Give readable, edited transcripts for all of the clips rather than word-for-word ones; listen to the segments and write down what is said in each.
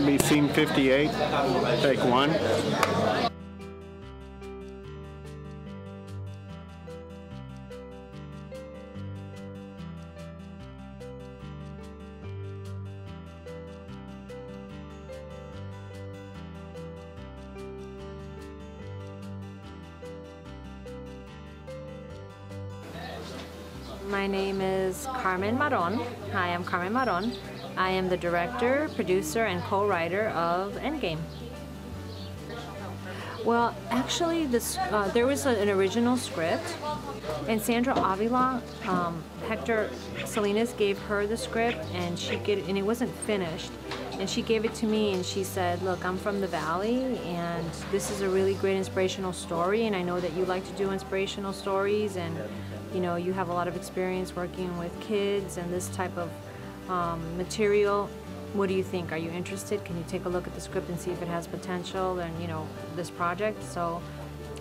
to be scene 58, take one. My name is Carmen Maron. Hi, I'm Carmen Maron. I am the director, producer, and co-writer of Endgame. Well, actually, there was an original script, and Sandra Avila, Hector Salinas gave her the script, and and it wasn't finished. And she gave it to me, and she said, "Look, I'm from the Valley, and this is a really great inspirational story, and I know that you like to do inspirational stories, and you know you have a lot of experience working with kids and this type of material. What do you think? Are you interested? Can you take a look at the script and see if it has potential and, you know, this project?" So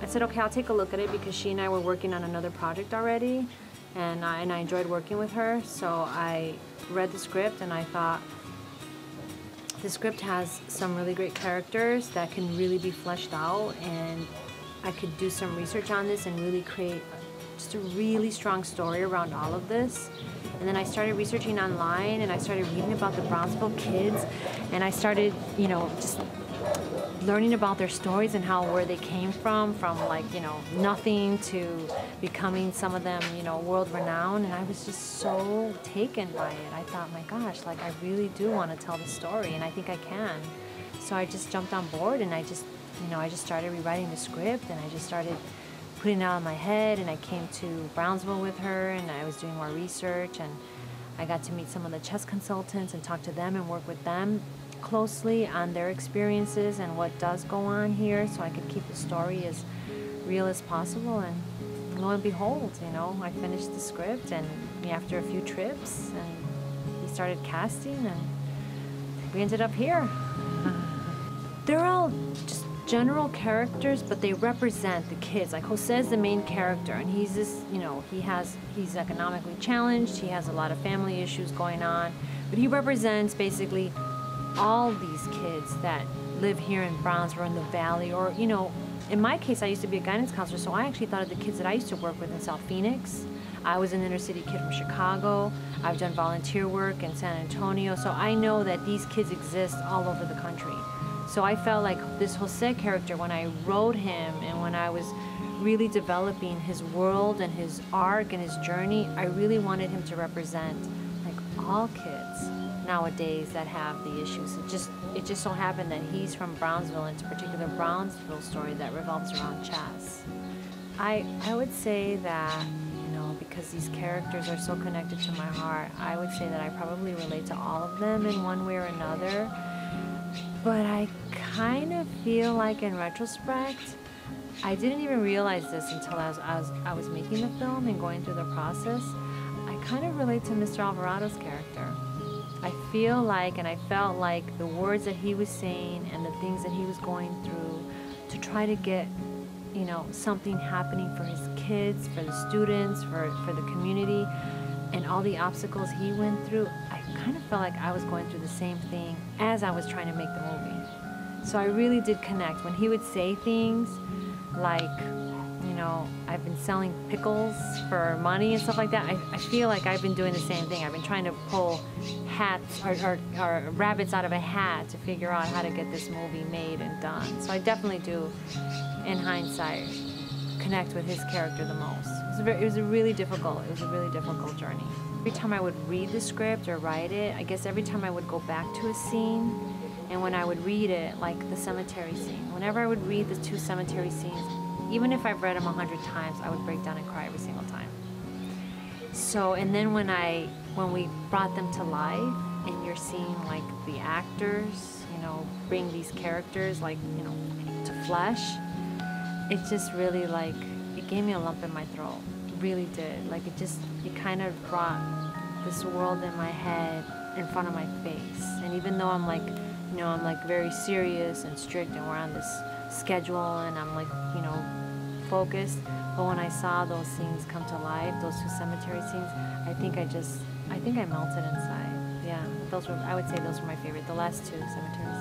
I said, okay, I'll take a look at it, because she and I were working on another project already, and I enjoyed working with her. So I read the script and I thought, the script has some really great characters that can really be fleshed out, and I could do some research on this and really create just a really strong story around all of this. And then I started researching online, and I started reading about the Brownsville kids, and I started, you know, just learning about their stories and where they came from like, you know, nothing to becoming, some of them, you know, world renowned. And I was just so taken by it. I thought, my gosh, like I really do want to tell the story, and I think I can. So I just jumped on board, and I just started rewriting the script, and I just started putting it out in my head, and I came to Brownsville with her, and I was doing more research, and I got to meet some of the chess consultants and talk to them and work with them closely on their experiences and what does go on here, so I could keep the story as real as possible. And lo and behold, you know, I finished the script, and after a few trips, and we started casting, and we ended up here. They're all just general characters, but they represent the kids. Like Jose is the main character, and he's this, you know, he's economically challenged, he has a lot of family issues going on, but he represents basically all these kids that live here in Brownsville, in the Valley, or, you know, in my case, I used to be a guidance counselor, so I actually thought of the kids that I used to work with in South Phoenix. I was an inner city kid from Chicago. I've done volunteer work in San Antonio, so I know that these kids exist all over the country. So I felt like this Jose character, when I wrote him and when I was really developing his world and his arc and his journey, I really wanted him to represent like all kids nowadays that have the issues. It just so happened that he's from Brownsville, and it's a particular Brownsville story that revolves around chess. I would say that, you know, because these characters are so connected to my heart, I would say that I probably relate to all of them in one way or another. But I kind of feel like, in retrospect, I didn't even realize this until I was making the film and going through the process. I kind of relate to Mr. Alvarado's character. I feel like, and I felt like, the words that he was saying and the things that he was going through to try to get, you know, something happening for his kids, for the students, for the community, and all the obstacles he went through, I kind of felt like I was going through the same thing as I was trying to make the movie. So I really did connect. When he would say things like, you know, I've been selling pickles for money and stuff like that, I feel like I've been doing the same thing. I've been trying to pull hats or rabbits out of a hat to figure out how to get this movie made and done. So I definitely do, in hindsight, connect with his character the most. It was a really difficult journey. Every time I would read the script or write it, I guess every time I would go back to a scene, and when I would read it, like the cemetery scene, whenever I would read the two cemetery scenes, even if I've read them 100 times, I would break down and cry every single time. So, and then when we brought them to life, and you're seeing like the actors, you know, bring these characters like, you know, to flesh, it just really, like, it gave me a lump in my throat. It really did. Like, it kind of brought this world in my head in front of my face. And even though I'm like, you know, I'm like very serious and strict, and we're on this schedule, and I'm like, you know, focused, but when I saw those scenes come to life, those two cemetery scenes, I think I melted inside. Yeah. Yeah, those were, I would say those were my favorite, the last two cemeteries.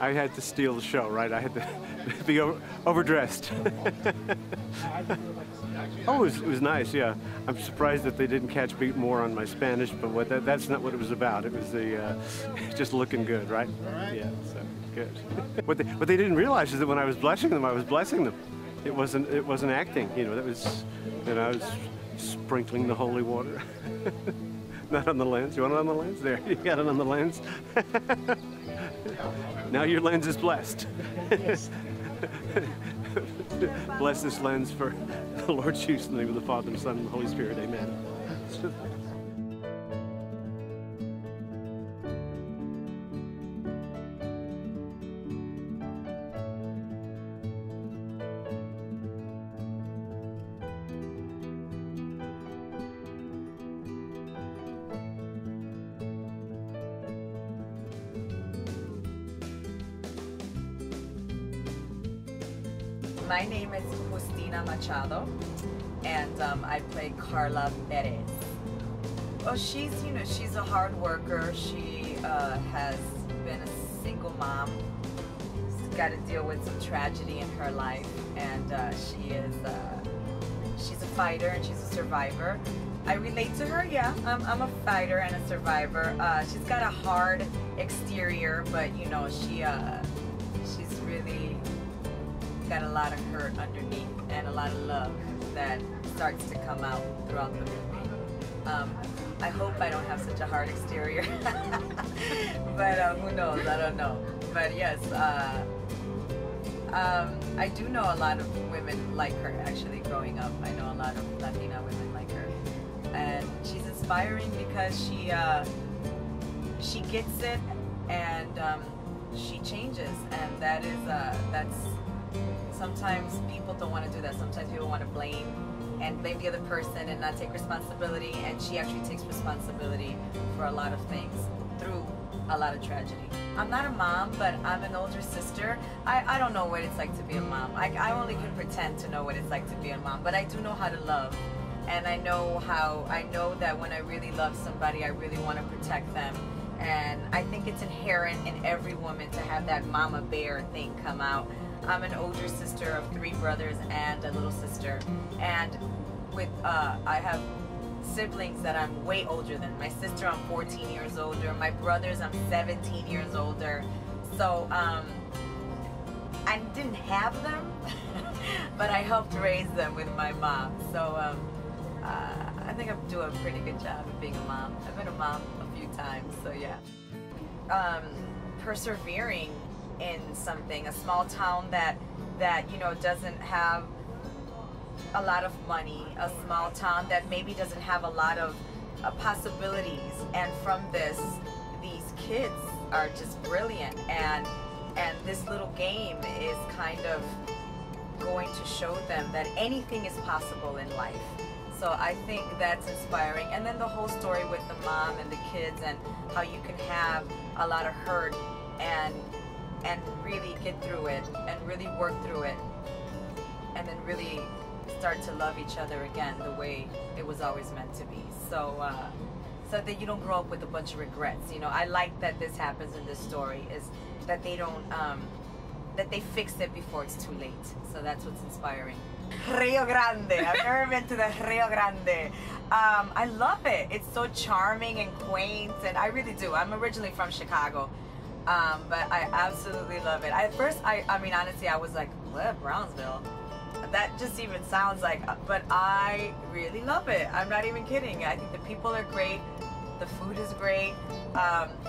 I had to steal the show, right? I had to be overdressed. Oh, it was nice, yeah. I'm surprised that they didn't catch me more on my Spanish, but that's not what it was about. It was the just looking good, right? Yeah, so good. What they didn't realize is that when I was blessing them, I was blessing them. It wasn't acting, you know. That was, I was sprinkling the holy water. Not on the lens. You want it on the lens? There, you got it on the lens. Now your lens is blessed. Bless this lens for the Lord's use in the name of the Father, the Son, and the Holy Spirit. Amen. My name is Justina Machado, and I play Carla Perez. Well, she's a hard worker. She has been a single mom. She's got to deal with some tragedy in her life, and she's a fighter and she's a survivor. I relate to her, yeah. I'm a fighter and a survivor. She's got a hard exterior, but she's really got a lot of hurt underneath and a lot of love that starts to come out throughout the movie. I hope I don't have such a hard exterior, but who knows, I don't know. But yes, I do know a lot of women like her actually growing up. I know a lot of Latina women like her. And she's inspiring because she gets it and she changes, and that's sometimes people don't want to do that. Sometimes people want to blame the other person and not take responsibility, and she actually takes responsibility for a lot of things through a lot of tragedy. I'm not a mom, but I'm an older sister. I don't know what it's like to be a mom. I only can pretend to know what it's like to be a mom, but I do know how to love. And I know that when I really love somebody, I really want to protect them. And I think it's inherent in every woman to have that mama bear thing come out. I'm an older sister of 3 brothers and a little sister. And I have siblings that I'm way older than. My sister, I'm 14 years older. My brothers, I'm 17 years older. So I didn't have them, but I helped raise them with my mom. So I think I do a pretty good job of being a mom. I've been a mom a few times, so yeah. Persevering in something, a small town that doesn't have a lot of money, a small town that maybe doesn't have a lot of possibilities, and from these kids are just brilliant, and this little game is kind of going to show them that anything is possible in life. So I think that's inspiring. And then the whole story with the mom and the kids, and how you can have a lot of hurt and really get through it and really work through it, and then really start to love each other again the way it was always meant to be. So so that you don't grow up with a bunch of regrets. I like that this happens in this story, is that they don't that they fix it before it's too late. So that's what's inspiring. Rio Grande. I've never been to the Rio Grande. I love it. It's so charming and quaint, and I really do. I'm originally from Chicago, but I absolutely love it. At first, I mean, honestly, I was like, what, Brownsville? That just even sounds like, but I really love it. I'm not even kidding. I think the people are great. The food is great.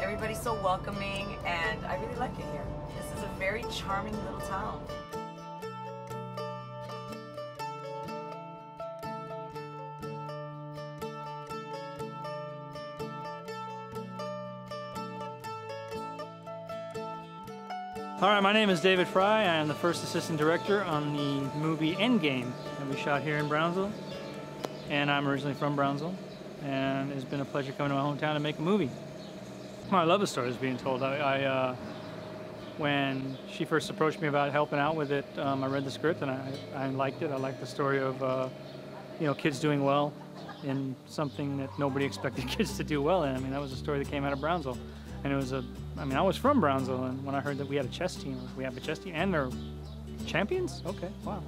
Everybody's so welcoming, and I really like it here. This is a very charming little town. All right, my name is David Fry. I am the first assistant director on the movie Endgame that we shot here in Brownsville. and I'm originally from Brownsville, and it's been a pleasure coming to my hometown to make a movie. Well, I love the story that's being told. When she first approached me about helping out with it, I read the script and I liked it. I liked the story of kids doing well in something that nobody expected kids to do well in. I mean, that was a story that came out of Brownsville. And it was I was from Brownsville, and when I heard that we had a chess team, we have a chess team, and they're champions? Okay, wow.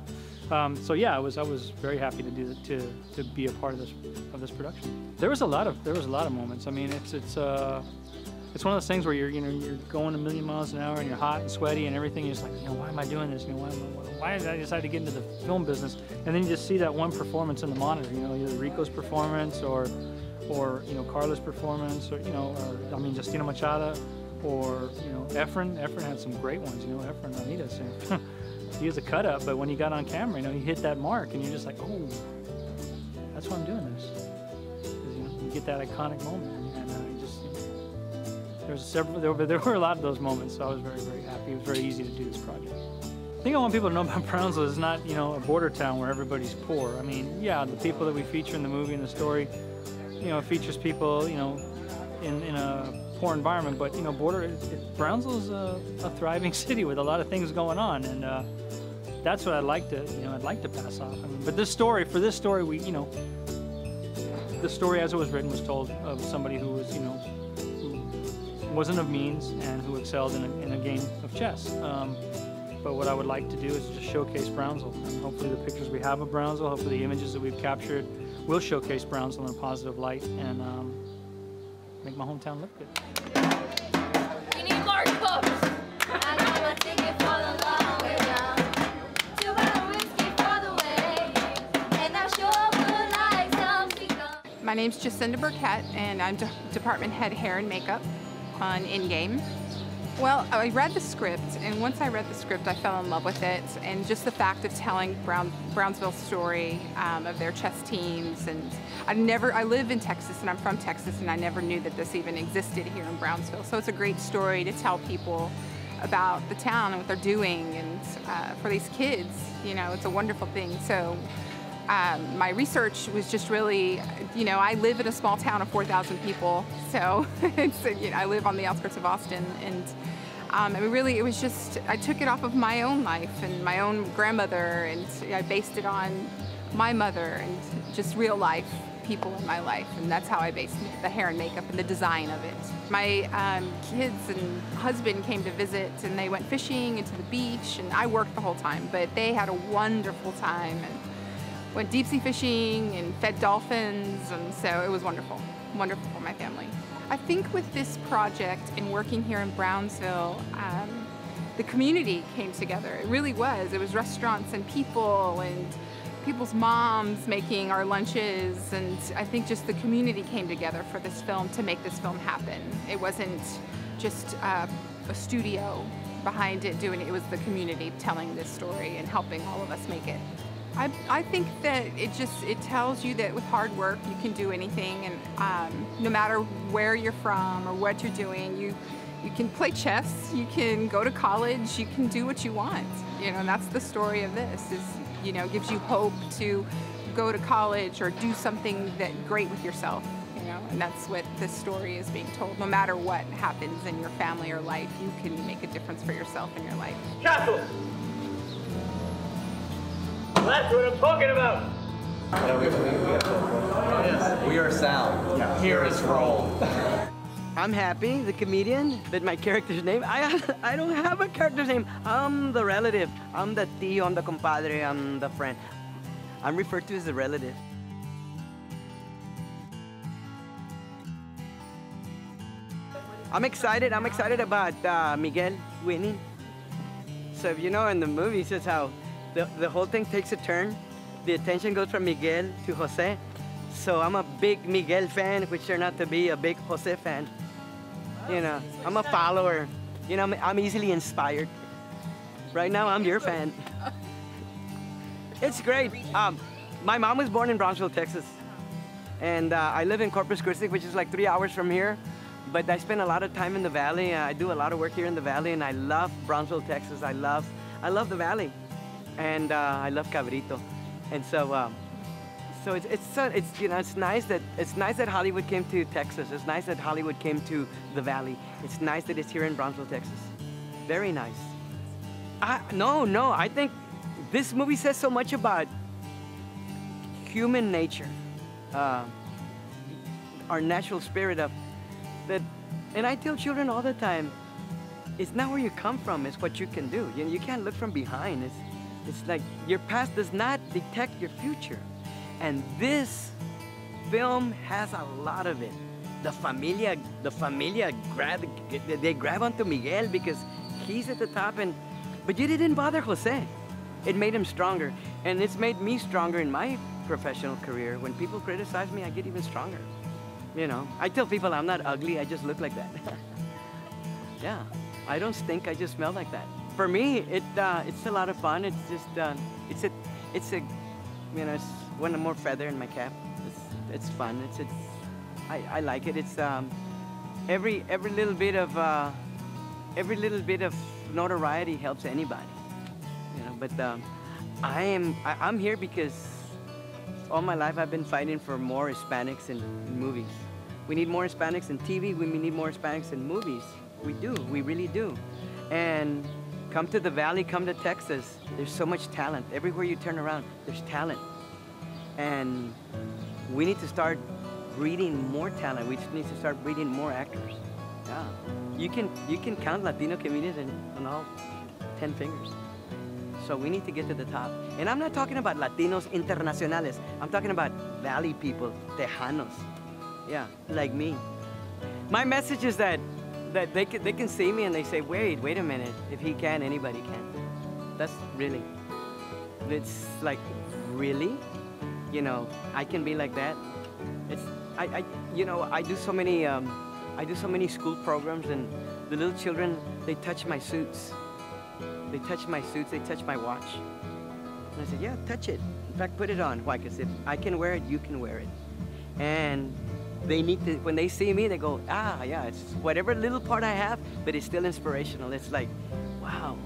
So yeah, I was very happy to be a part of this production. There was a lot of moments. I mean, it's one of those things where you're going a million miles an hour and you're hot and sweaty and everything. You're just like, why am I doing this? Why did I decide to get into the film business? And then you just see that one performance in the monitor. Either Rico's performance or Carla's performance, or Justina Machada, or Efren. Efren had some great ones. Efren Ramirez. He was a cut up, but when he got on camera, he hit that mark, and you're just like, oh, that's why I'm doing this. 'Cause, you get that iconic moment. There were a lot of those moments, so I was very, very happy. It was very easy to do this project. The thing I want people to know about Brownsville is not, a border town where everybody's poor. I mean, yeah, the people that we feature in the movie and the story, it features people, in a poor environment, but, Brownsville's a thriving city with a lot of things going on, and that's what I'd like to pass off. I mean, but the story, the story as it was written was told of somebody who was, wasn't of means and who excelled in a game of chess. But what I would like to do is just showcase Brownsville. And hopefully the pictures we have of Brownsville, hopefully the images that we've captured will showcase Brownsville in a positive light and make my hometown look good. We need more cooks. I got my ticket for the long way down. 2 hour whiskey for the way. And I sure would like some chicken. My name's Jacinda Burkett, and I'm Department Head Hair and Makeup on Endgame. Well, I read the script, and once I read the script, I fell in love with it, and just the fact of telling Brownsville's story of their chess teams. And I live in Texas, and I'm from Texas, and I never knew that this even existed here in Brownsville. So it's a great story to tell people about the town and what they're doing, and for these kids, it's a wonderful thing. So my research was just really, I live in a small town of 4,000 people, so I live on the outskirts of Austin, and it was just, I took it off of my own life and my own grandmother, and I based it on my mother and just real life people in my life, and that's how I based the hair and makeup and the design of it. My kids and husband came to visit, and they went fishing and to the beach, and I worked the whole time, but they had a wonderful time and went deep sea fishing and fed dolphins, and so it was wonderful for my family. I think with this project and working here in Brownsville, the community came together. It really was. It was restaurants and people's moms making our lunches, and I think just the community came together for this film to make this film happen. It wasn't just a studio behind it doing it. It was the community telling this story and helping all of us make it. I think that it tells you that with hard work you can do anything, and no matter where you're from or what you're doing, you can play chess, you can go to college, you can do what you want. And that's the story of this, gives you hope to go to college or do something great with yourself. And that's what this story is being told. No matter what happens in your family or life, you can make a difference for yourself in your life. Castle! That's what I'm talking about! We are sound. Here is roll. I'm Happy, the comedian, but my character's name, I don't have a character's name. I'm the relative. I'm the tío, I'm the compadre, I'm the friend. I'm referred to as the relative. I'm excited about Miguel winning. So if in the movie, it says how the whole thing takes a turn. The attention goes from Miguel to Jose. So I'm a big Miguel fan, which turned out to be a big Jose fan. I'm a follower. I'm easily inspired. Right now, I'm your fan. It's great. My mom was born in Brownsville, Texas. And I live in Corpus Christi, which is like 3 hours from here. But I spend a lot of time in the valley. I do a lot of work here in the valley, and I love Brownsville, Texas. I love the valley. And I love Cabrito. And so So it's nice that Hollywood came to Texas. It's nice that Hollywood came to the Valley. It's nice that it's here in Brownsville, Texas. Very nice. No, I think this movie says so much about human nature, our natural spirit of that. And I tell children all the time, it's not where you come from, it's what you can do. You can't look from behind. It's like your past does not detect your future. And this film has a lot of it. The familia grab onto Miguel because he's at the top, but you didn't bother Jose. It made him stronger, and it's made me stronger in my professional career. When people criticize me, I get even stronger. You know, I tell people I'm not ugly, I just look like that. Yeah, I don't stink, I just smell like that. For me, it's a lot of fun. It's just, it's one more feather in my cap. It's fun. I like it. It's every little bit of notoriety helps anybody, you know. But I'm here because all my life I've been fighting for more Hispanics in movies. We need more Hispanics in TV. We need more Hispanics in movies. We do. We really do. And come to the Valley. Come to Texas. There's so much talent. Everywhere you turn around, there's talent. And we need to start breeding more talent. We just need to start breeding more actors. Yeah. You can count Latino comedians on all 10 fingers. So we need to get to the top. And I'm not talking about Latinos internacionales. I'm talking about Valley people, Tejanos. Yeah, like me. My message is that they can see me and they say, wait a minute. If he can, anybody can. That's really. It's like, really? You know, I can be like that. I do so many school programs, and the little children, they touch my suits. They touch my suits, they touch my watch. And I said, yeah, touch it. In fact, put it on. Why? Because if I can wear it, you can wear it. And they need to, when they see me, they go, yeah, it's whatever little part I have, but it's still inspirational. It's like, wow.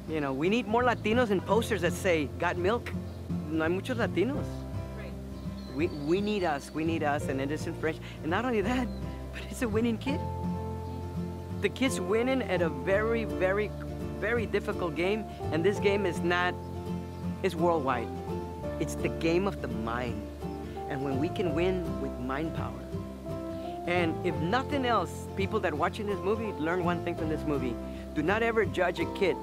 You know, we need more Latinos in posters that say, got milk? No hay muchos Latinos. We need us, and it is inspiration. And not only that, but it's a winning kid. The kid's winning at a very, very, very difficult game, and this game is it's worldwide. It's the game of the mind. And when we can win with mind power. And if nothing else, people that are watching this movie, learn one thing from this movie. Do not ever judge a kid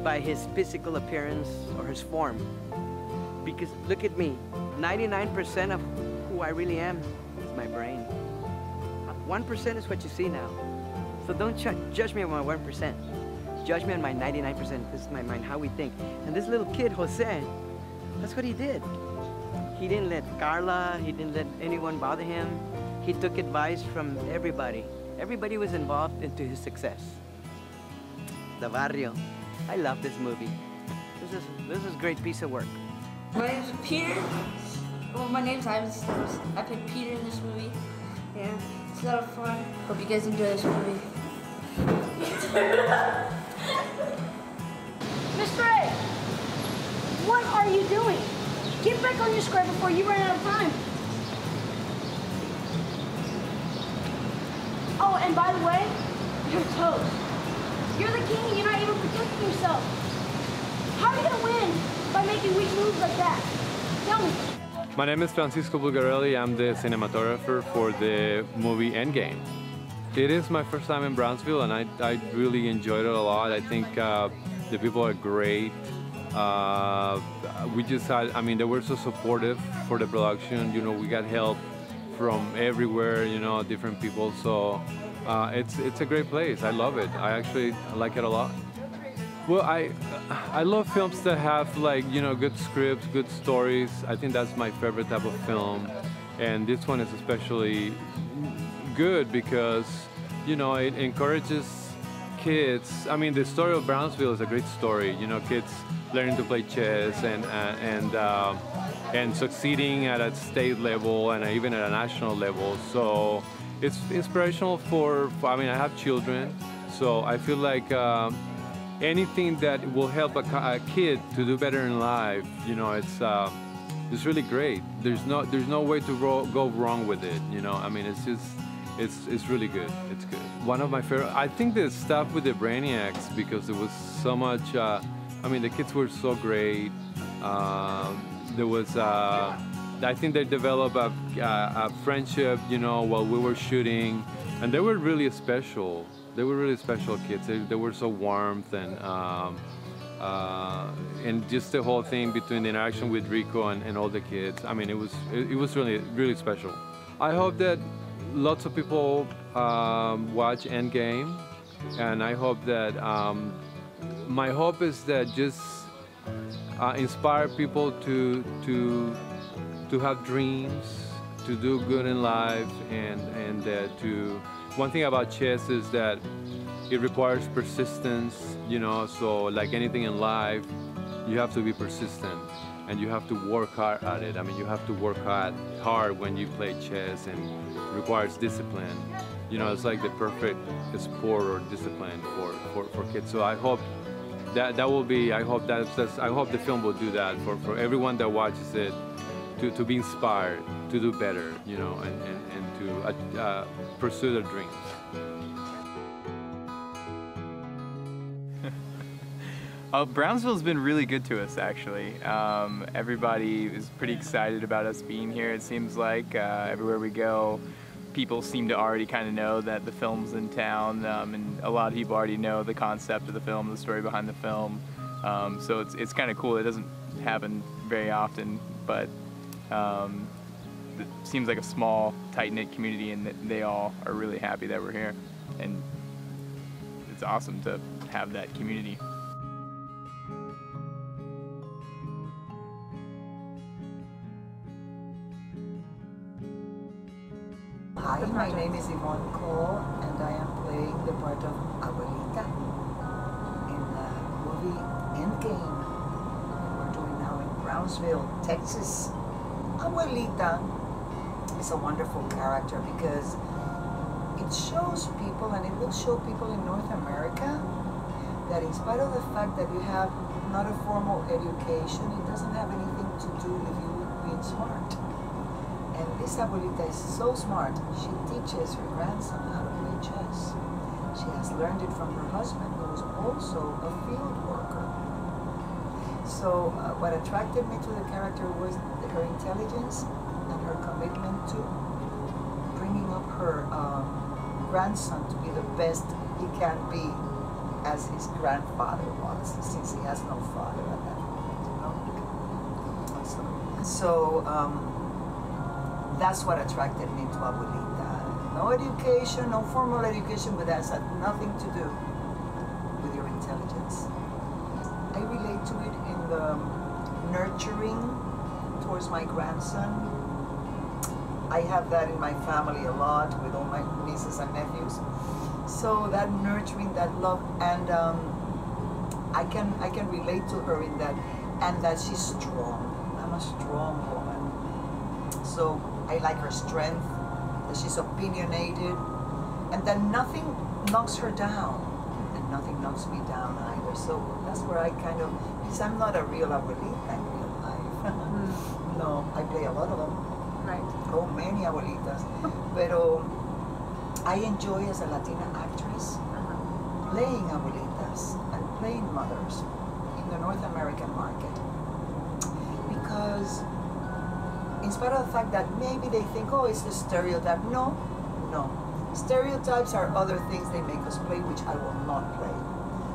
by his physical appearance or his form. Because look at me, 99% of who I really am is my brain. 1% is what you see now. So don't judge me on my 1%. Judge me on my 99%. This is my mind, how we think. And this little kid, Jose, that's what he did. He didn't let Carla, he didn't let anyone bother him. He took advice from everybody. Everybody was involved into his success. The Barrio. I love this movie. This is a great piece of work. My name's Peter. Well, my name's Ivan. I played Peter in this movie. Yeah, it's a lot of fun. Hope you guys enjoy this movie. Mr. A, what are you doing? Get back on your square before you run out of time. Oh, and by the way, you're toast. You're the king and you're not even protecting yourself. How are you gonna win by making weak moves like that? Tell me. My name is Francisco Bulgarelli. I'm the cinematographer for the movie Endgame. It is my first time in Brownsville, and I really enjoyed it a lot. I think the people are great. We just had, I mean, they were so supportive for the production. You know, we got help from everywhere, you know, different people. So it's a great place. I love it. I actually like it a lot. Well, I love films that have, like, you know, good scripts, good stories. I think that's my favorite type of film. And this one is especially good because, you know, it encourages kids. I mean, the story of Brownsville is a great story. You know, kids learning to play chess and succeeding at a state level and even at a national level. So it's inspirational for I mean, I have children, so I feel like anything that will help a kid to do better in life, you know, just really great. There's no way to go wrong with it. You know, I mean, it's really good. It's good. One of my favorite. I think the stuff with the Brainiacs, because there was so much. I mean, the kids were so great. There was. I think they developed a friendship, you know, while we were shooting, and they were really special. They were really special kids. They were so warm and just the whole thing between the interaction with Rico and all the kids. I mean, it was really special. I hope that lots of people watch Endgame, and I hope that my hope is that just inspire people to have dreams, to do good in life, and to. One thing about chess is that it requires persistence, you know, so like anything in life, you have to be persistent and you have to work hard at it. I mean, you have to work hard when you play chess, and it requires discipline. You know, it's like the perfect sport or discipline for kids. So I hope that will be, I hope the film will do that for everyone that watches it, to be inspired, to do better, you know, and to pursue their dreams. Brownsville's been really good to us, actually. Everybody is pretty excited about us being here. It seems like everywhere we go, people seem to already kind of know that the film's in town, and a lot of people already know the concept of the film, the story behind the film. So it's kind of cool. It doesn't happen very often, but it seems like a small, tight-knit community, and they all are really happy that we're here. And it's awesome to have that community. Hi, my name is Yvonne Cole, and I am playing the part of Abuelita in the movie Endgame. We're doing now in Brownsville, Texas. Abuelita is a wonderful character because it shows people, and it will show people in North America, that in spite of the fact that you have not a formal education, it doesn't have anything to do with you being smart. And this Abuelita is so smart. She teaches her grandson how to play chess. She has learned it from her husband, who is also a field worker. So what attracted me to the character was her intelligence and her commitment to bringing up her grandson to be the best he can be, as his grandfather was, since he has no father at that point, you know? So that's what attracted me to Abuelita. No education, no formal education, but that had nothing to do with your intelligence. I relate to it in the nurturing towards my grandson. I have that in my family a lot with all my nieces and nephews. So that nurturing, that love, and I can relate to her in that, and that she's strong. I'm a strong woman. So I like her strength, that she's opinionated, and that nothing knocks her down, and nothing knocks me down either. So that's where I kind of, because I'm not a real abuelita in real life. No, I play a lot of them. Right. Oh, many abuelitas. Pero I enjoy, as a Latina actress, playing abuelitas and playing mothers in the North American market. Because in spite of the fact that maybe they think, oh, it's a stereotype. No, no. Stereotypes are other things they make us play, which I will not play.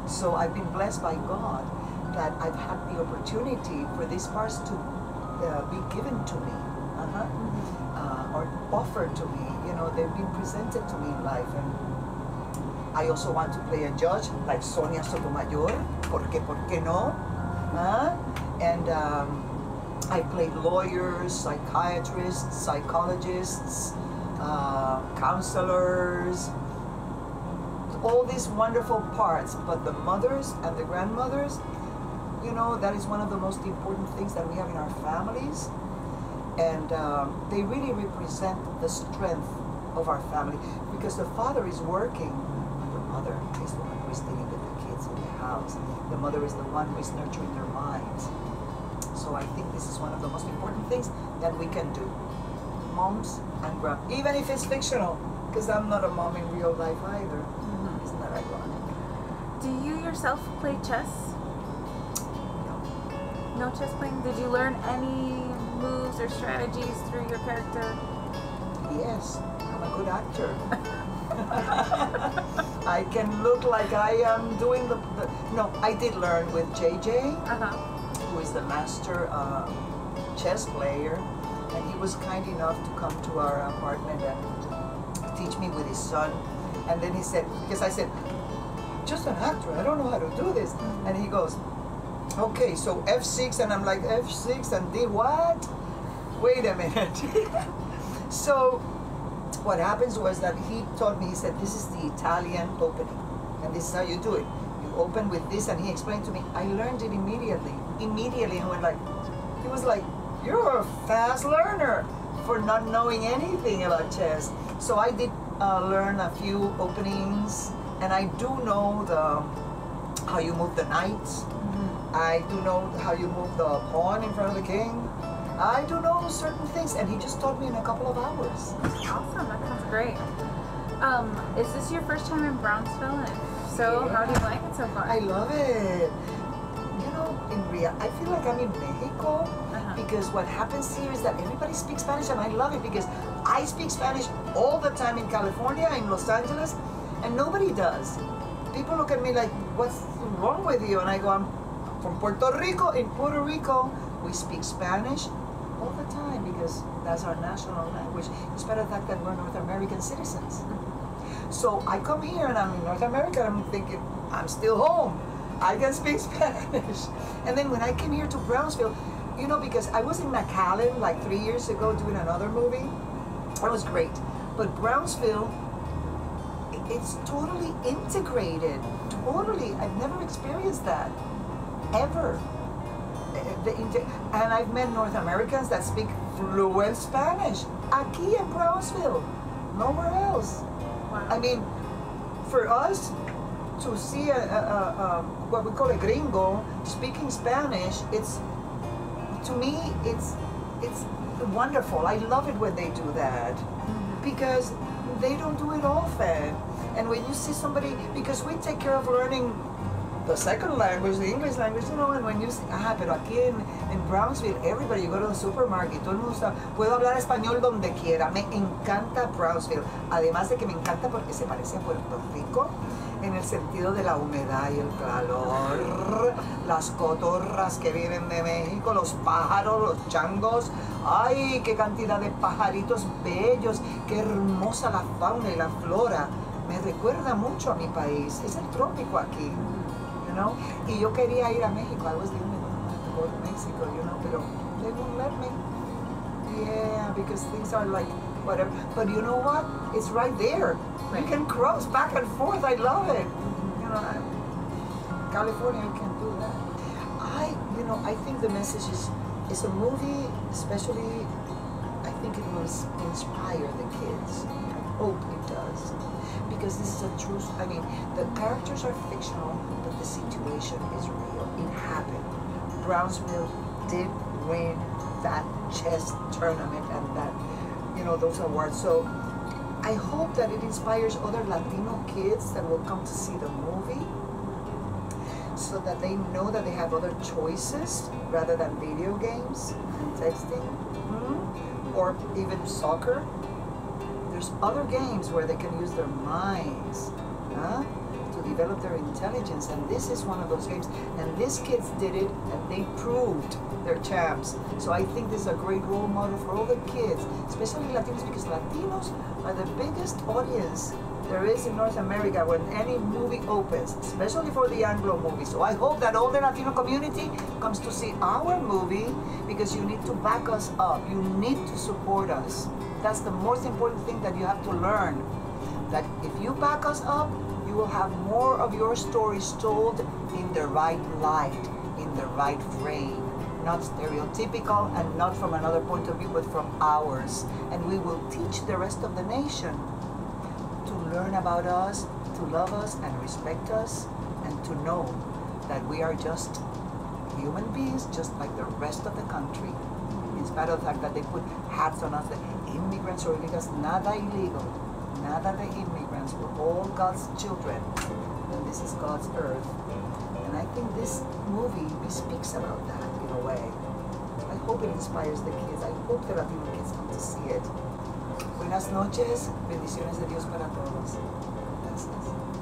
So I've been blessed by God that I've had the opportunity for these parts to be given to me, or offered to me. You know, they've been presented to me in life. And I also want to play a judge like Sonia Sotomayor. ¿Por qué no? And I played lawyers, psychiatrists, psychologists, counselors, all these wonderful parts. But the mothers and the grandmothers, you know, that is one of the most important things that we have in our families. And they really represent the strength of our family, because the father is working, the mother is the one who is dealing with the kids in the house. The mother is the one who is nurturing their minds. So I think this is one of the most important things that we can do. Moms and grab, even if it's fictional, because I'm not a mom in real life either. Isn't that ironic? Do you yourself play chess? No chess playing? Did you learn any moves or strategies through your character? Yes, I'm a good actor. I can look like I am doing no, I did learn with JJ, who is the master chess player, and he was kind enough to come to our apartment and teach me with his son. And then he said, because I said, just an actor, I don't know how to do this. And he goes, okay, so F6, and I'm like, F6 and D what? Wait a minute. So what happens was that he taught me, he said, this is the Italian opening, and this is how you do it. You open with this, and he explained to me. I learned it immediately. Immediately, I went like, he was like, you're a fast learner for not knowing anything about chess. So I did learn a few openings, and I do know how you move the knights. I do know how you move the pawn in front of the king. I do know certain things, and he just taught me in a couple of hours. Awesome, that sounds great. Is this your first time in Brownsville? And if so, how do you like it so far? I love it. You know, in real, I feel like I'm in Mexico because what happens here is that everybody speaks Spanish, and I love it because I speak Spanish all the time in California, in Los Angeles, and nobody does. People look at me like, what's wrong with you? And I go, I'm from Puerto Rico. In Puerto Rico, we speak Spanish all the time because that's our national language, despite the fact that we're North American citizens. So I come here and I'm in North America and I'm thinking, I'm still home. I can speak Spanish. And then when I came here to Brownsville, you know, because I was in McAllen like 3 years ago doing another movie. That was great. But Brownsville, it's totally integrated. Totally. I've never experienced that. Ever. And I've met North Americans that speak fluent Spanish. Aquí in Brownsville. Nowhere else. Wow. I mean, for us to see what we call a gringo speaking Spanish, to me, it's wonderful. I love it when they do that because they don't do it often. And when you see somebody, because we take care of learning the second language, the English language, you know, and when you see, pero aquí en Brownsville, everybody, you go to the supermarket, todo el mundo está, puedo hablar español donde quiera. Me encanta Brownsville. Además de que me encanta porque se parece a Puerto Rico en el sentido de la humedad y el calor, las cotorras que vienen de México, los pájaros, los changos. Ay, qué cantidad de pajaritos bellos, qué hermosa la fauna y la flora. Me recuerda mucho a mi país. Es el trópico aquí. You know? Y yo quería ir a México. I was the only one who had to go to Mexico, you know, pero they won't let me. Yeah, because things are like whatever. But you know what? It's right there. You can cross back and forth. I love it. You know, California, you can do that. I think the message is a movie, especially, I think it will inspire the kids. I hope it does. Because this is a true, I mean, the characters are fictional, but the situation is real. It happened. Brownsville did win that chess tournament and that, you know, those awards. So I hope that it inspires other Latino kids that will come to see the movie so that they know that they have other choices rather than video games and texting or even soccer. There's other games where they can use their minds to develop their intelligence, and this is one of those games. And these kids did it, and they proved they're champs. So I think this is a great role model for all the kids, especially Latinos, because Latinos are the biggest audience there is in North America when any movie opens, especially for the Anglo movie. So I hope that all the Latino community comes to see our movie because you need to back us up. You need to support us. That's the most important thing that you have to learn. That if you back us up, you will have more of your stories told in the right light, in the right frame. Not stereotypical and not from another point of view, but from ours. And we will teach the rest of the nation to learn about us, to love us and respect us, and to know that we are just human beings just like the rest of the country. In spite of the fact that they put hats on us, the immigrants or illegals, nada illegal, nada de immigrants. We're all God's children, and this is God's earth. And I think this movie speaks about that in a way. I hope it inspires the kids. I hope the Latino kids come to see it. Buenas noches, bendiciones de Dios para todos. Gracias.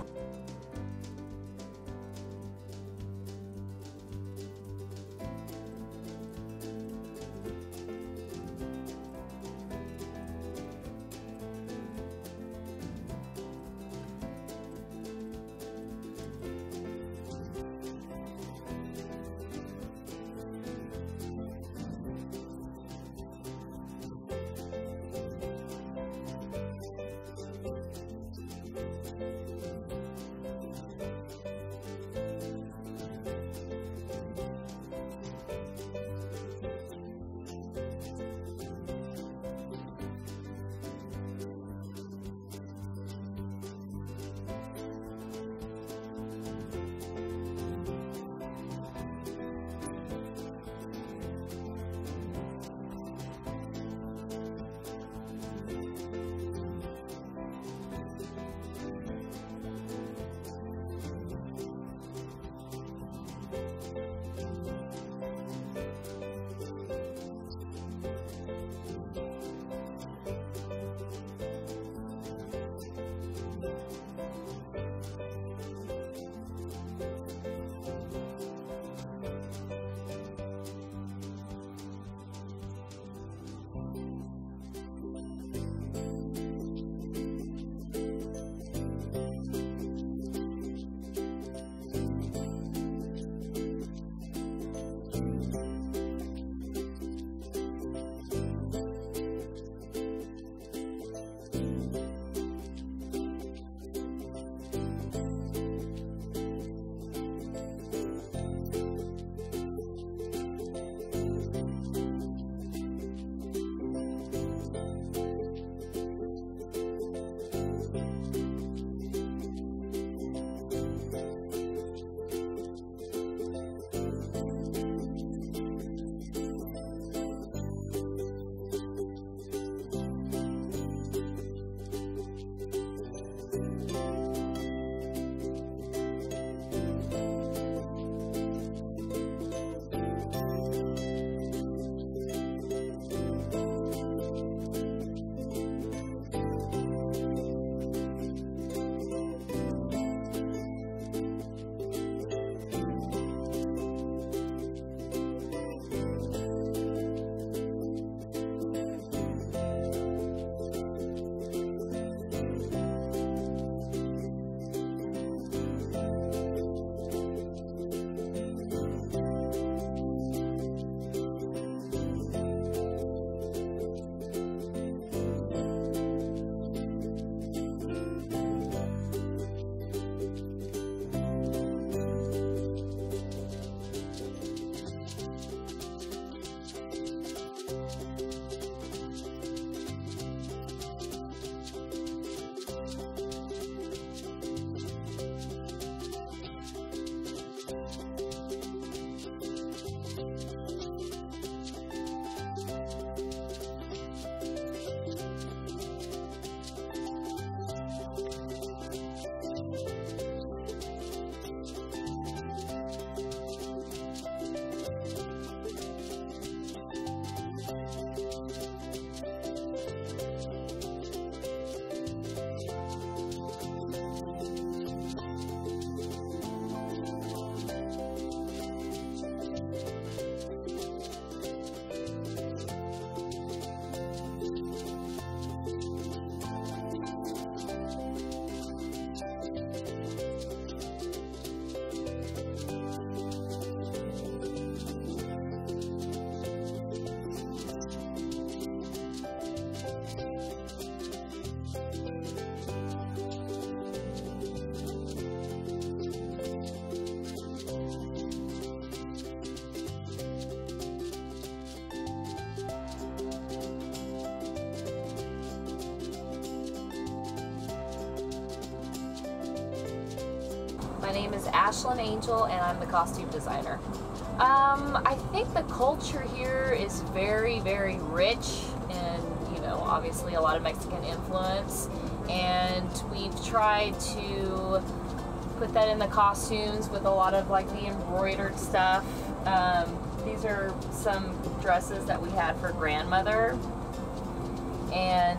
name is Ashlyn Angel, and I'm the costume designer. I think the culture here is very, very rich, and obviously a lot of Mexican influence, and we've tried to put that in the costumes with a lot of like the embroidered stuff. These are some dresses that we had for grandmother, and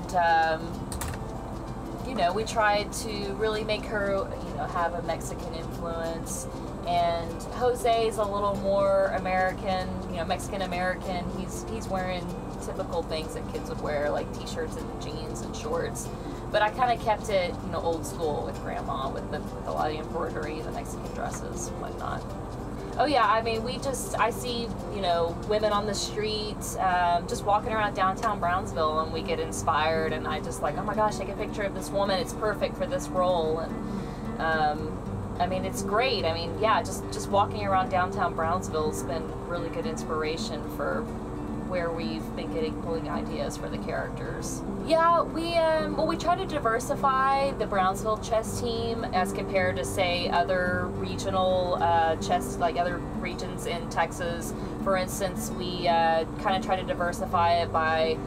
we tried to really make her have a Mexican influence. And Jose is a little more American, Mexican American. He's wearing typical things that kids would wear, like t-shirts and jeans and shorts. But I kind of kept it, old school with Grandma, with a lot of the embroidery, the Mexican dresses, and whatnot. Oh yeah, I mean, I see, women on the street, just walking around downtown Brownsville, and we get inspired, and I just like, oh my gosh, take a picture of this woman, it's perfect for this role. And I mean, it's great. I mean, yeah, just walking around downtown Brownsville's been really good inspiration for where we've been pulling ideas for the characters. Yeah, we try to diversify the Brownsville chess team as compared to, say, other regional chess, like other regions in Texas. For instance, we kind of try to diversify it by,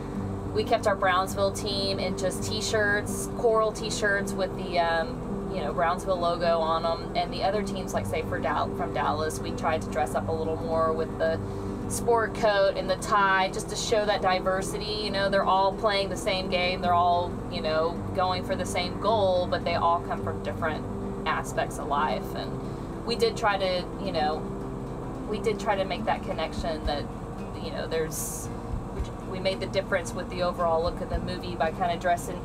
we kept our Brownsville team in just t-shirts, coral t-shirts with the Brownsville logo on them, and the other teams, like say from Dallas, we tried to dress up a little more with the sport coat and the tie, just to show that diversity. They're all playing the same game, they're all going for the same goal, but they all come from different aspects of life. And we did try to make that connection that we made the difference with the overall look of the movie by kind of dressing,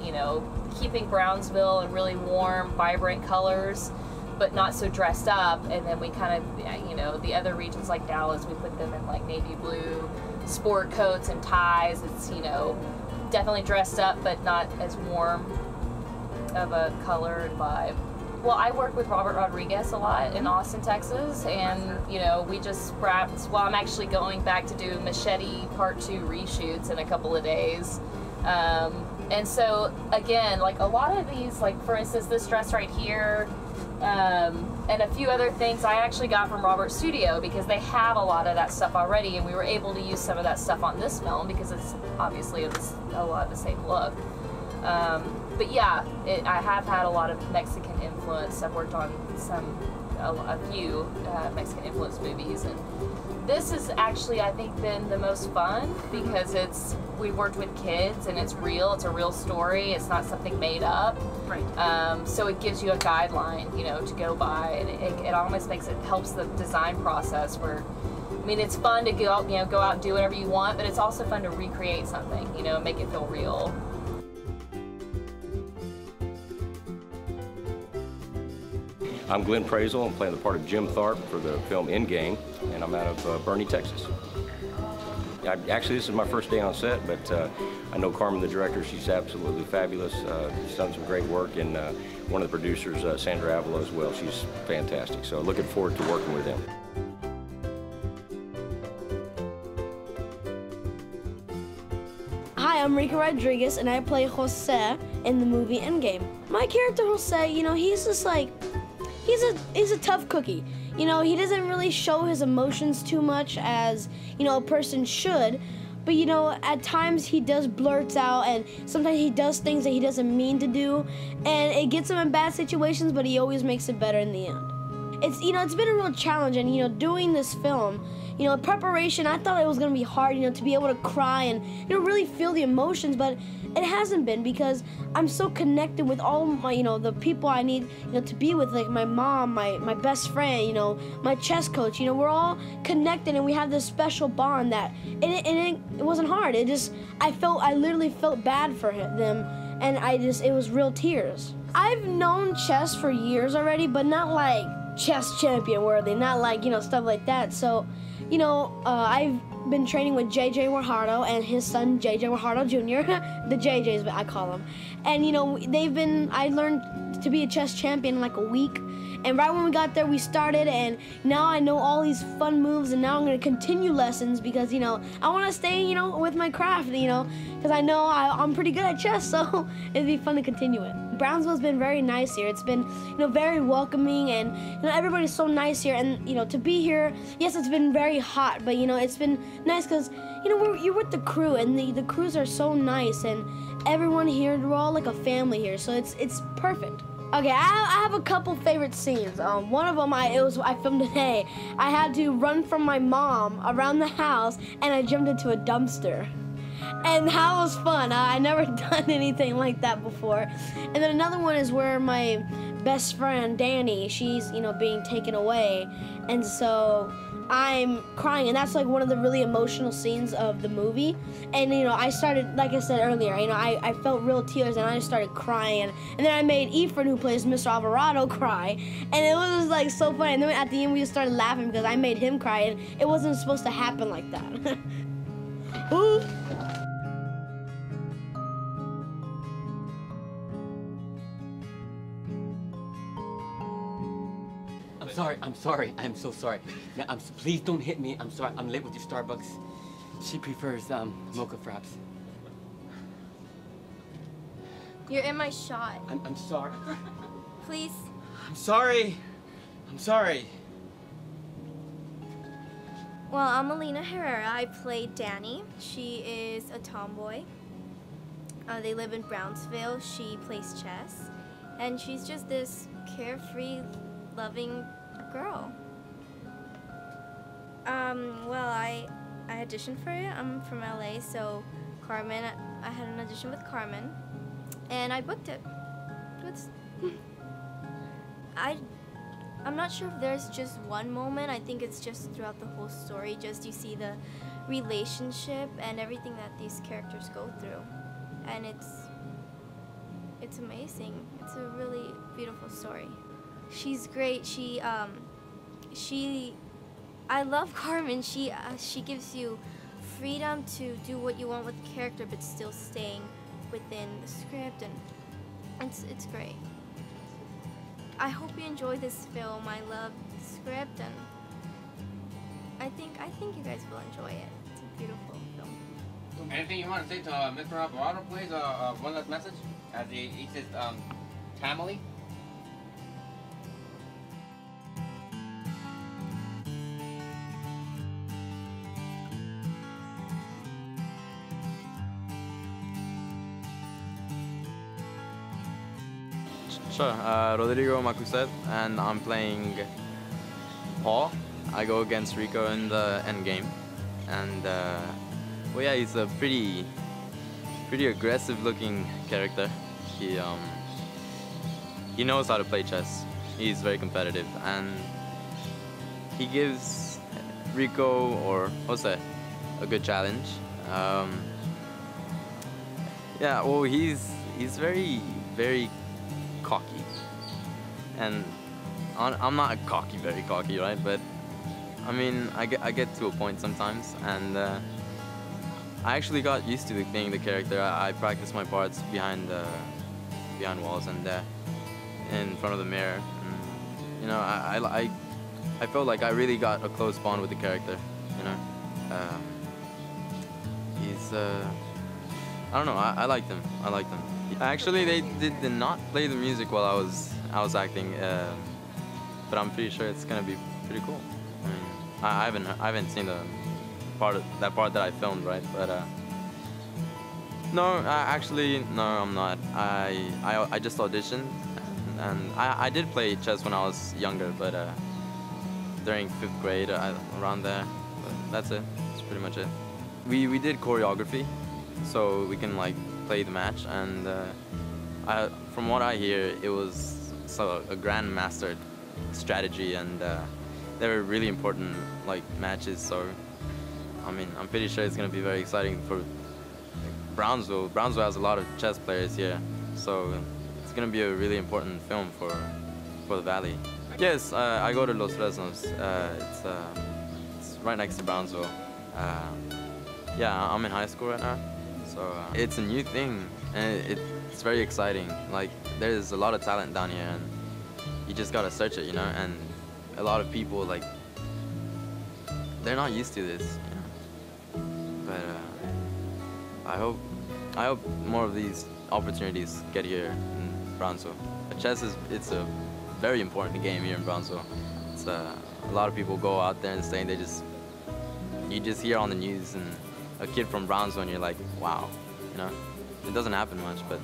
keeping Brownsville in really warm, vibrant colors, but not so dressed up. And then we kind of, the other regions like Dallas, we put them in like navy blue sport coats and ties. It's, definitely dressed up, but not as warm of a color and vibe. Well, I work with Robert Rodriguez a lot in Austin, Texas, and we just wrapped. Well, I'm actually going back to do Machete Part 2 reshoots in a couple of days, and so again, like a lot of these, like for instance, this dress right here, and a few other things I actually got from Robert's studio because they have a lot of that stuff already, and we were able to use some of that stuff on this film because it's obviously a lot of the same look. But yeah, I have had a lot of Mexican influence. I've worked on a few Mexican influence movies, and this has actually, I think, been the most fun because we worked with kids and it's real. It's a real story. It's not something made up. Right. So it gives you a guideline, to go by, and it almost helps the design process where. I mean, it's fun to go out and do whatever you want, but it's also fun to recreate something, make it feel real. I'm Glenn Prazel. I'm playing the part of Jim Tharp for the film Endgame, and I'm out of Bernie, Texas. Actually, this is my first day on set, but I know Carmen, the director. She's absolutely fabulous. She's done some great work, and one of the producers, Sandra Avila, as well. She's fantastic. So looking forward to working with them. Hi, I'm Rico Rodriguez, and I play Jose in the movie Endgame. My character Jose, he's just like, he's a tough cookie. He doesn't really show his emotions too much as, a person should. But, at times he does blurt out, and sometimes he does things that he doesn't mean to do. And it gets him in bad situations, but he always makes it better in the end. It's been a real challenge, and, doing this film, preparation, I thought it was going to be hard, to be able to cry and, really feel the emotions, but it hasn't been because I'm so connected with all my, the people I need, to be with, like my mom, my best friend, my chess coach, we're all connected and we have this special bond that, it wasn't hard. I literally felt bad for them, and it was real tears. I've known chess for years already, but not like chess champion worthy, not like, stuff like that. So, I've been training with JJ Guajardo and his son JJ Guajardo Jr., the JJs I call them. And I learned to be a chess champion in like a week, And right when we got there, we started, and now I know all these fun moves, and now I'm gonna continue lessons because, you know, I wanna stay, you know, with my craft, you know, because I know I'm pretty good at chess, so it'd be fun to continue it. Brownsville's been very nice here. It's been, you know, very welcoming, and, you know, everybody's so nice here. And, you know, to be here, yes, it's been very hot, but, you know, it's been nice because, you know, you're with the crew, and the crews are so nice, and everyone here, we're all like a family here, so it's perfect. Okay, I have a couple favorite scenes. One of them I filmed today. I had to run from my mom around the house, and I jumped into a dumpster. And that was fun. I never done anything like that before. And then another one is where my best friend, Danny, she's, you know, being taken away. And so I'm crying, and that's like one of the really emotional scenes of the movie. And, you know, I started, like I said earlier, you know, I felt real tears, and I just started crying. And then I made Efren, who plays Mr. Alvarado, cry. And it was like so funny. And then at the end, we just started laughing because I made him cry, and it wasn't supposed to happen like that. Ooh. I'm sorry, I'm so sorry. Now, please don't hit me. I'm sorry, I'm late with your Starbucks. She prefers mocha fraps. You're in my shot. I'm sorry. Please. I'm sorry. I'm sorry. Well, I'm Alina Herrera. I play Danny. She is a tomboy. They live in Brownsville. She plays chess. And she's just this carefree, loving girl. Well, I auditioned for it. I'm from LA, so Carmen, I had an audition with Carmen, and I booked it. I'm not sure if there's just one moment. I think it's just throughout the whole story. Just you see the relationship and everything that these characters go through, and it's amazing. It's a really beautiful story. She's great. I love Carmen. She gives you freedom to do what you want with the character, but still staying within the script, and it's great. I hope you enjoy this film. I love the script, and I think you guys will enjoy it. It's a beautiful film. Anything you want to say to Mr. Alvarado, please? One last message as he says, family. Sure, Rodrigo Macuset, and I'm playing Paul. I go against Rico in the Endgame, and well, yeah, he's a pretty aggressive-looking character. He knows how to play chess. He's very competitive, and he gives Rico or Jose a good challenge. Yeah, well, he's very cocky, and I'm not very cocky, right? But I mean, I get to a point sometimes, and I actually got used to being the character. I practiced my parts behind walls and in front of the mirror. And, you know, I felt like I really got a close bond with the character. You know, he's I don't know. I liked him. Actually, they did not play the music while I was acting, but I'm pretty sure it's gonna be pretty cool. I mean, I haven't seen that part that I filmed, right? But no, actually, no, I'm not. I just auditioned, and I did play chess when I was younger, but during 5th grade, around there. But that's it. That's pretty much it. We did choreography, so we can like play the match, and from what I hear, it was a grandmastered strategy, and they were really important like matches. So I mean, I'm pretty sure it's gonna be very exciting for Brownsville. Brownsville has a lot of chess players here, so it's gonna be a really important film for the Valley. Yes, I go to Los Fresnos. It's right next to Brownsville. Yeah, I'm in high school right now, so it's a new thing, and it's very exciting. Like, there's a lot of talent down here, and you just gotta search it, you know. And a lot of people, like, they're not used to this, you know. But I hope more of these opportunities get here in Brownsville. Chess it's a very important game here in Brownsville. It's a lot of people go out there and stay, and you just hear on the news and a kid from Brownsville, and you're like, wow, you know. It doesn't happen much, but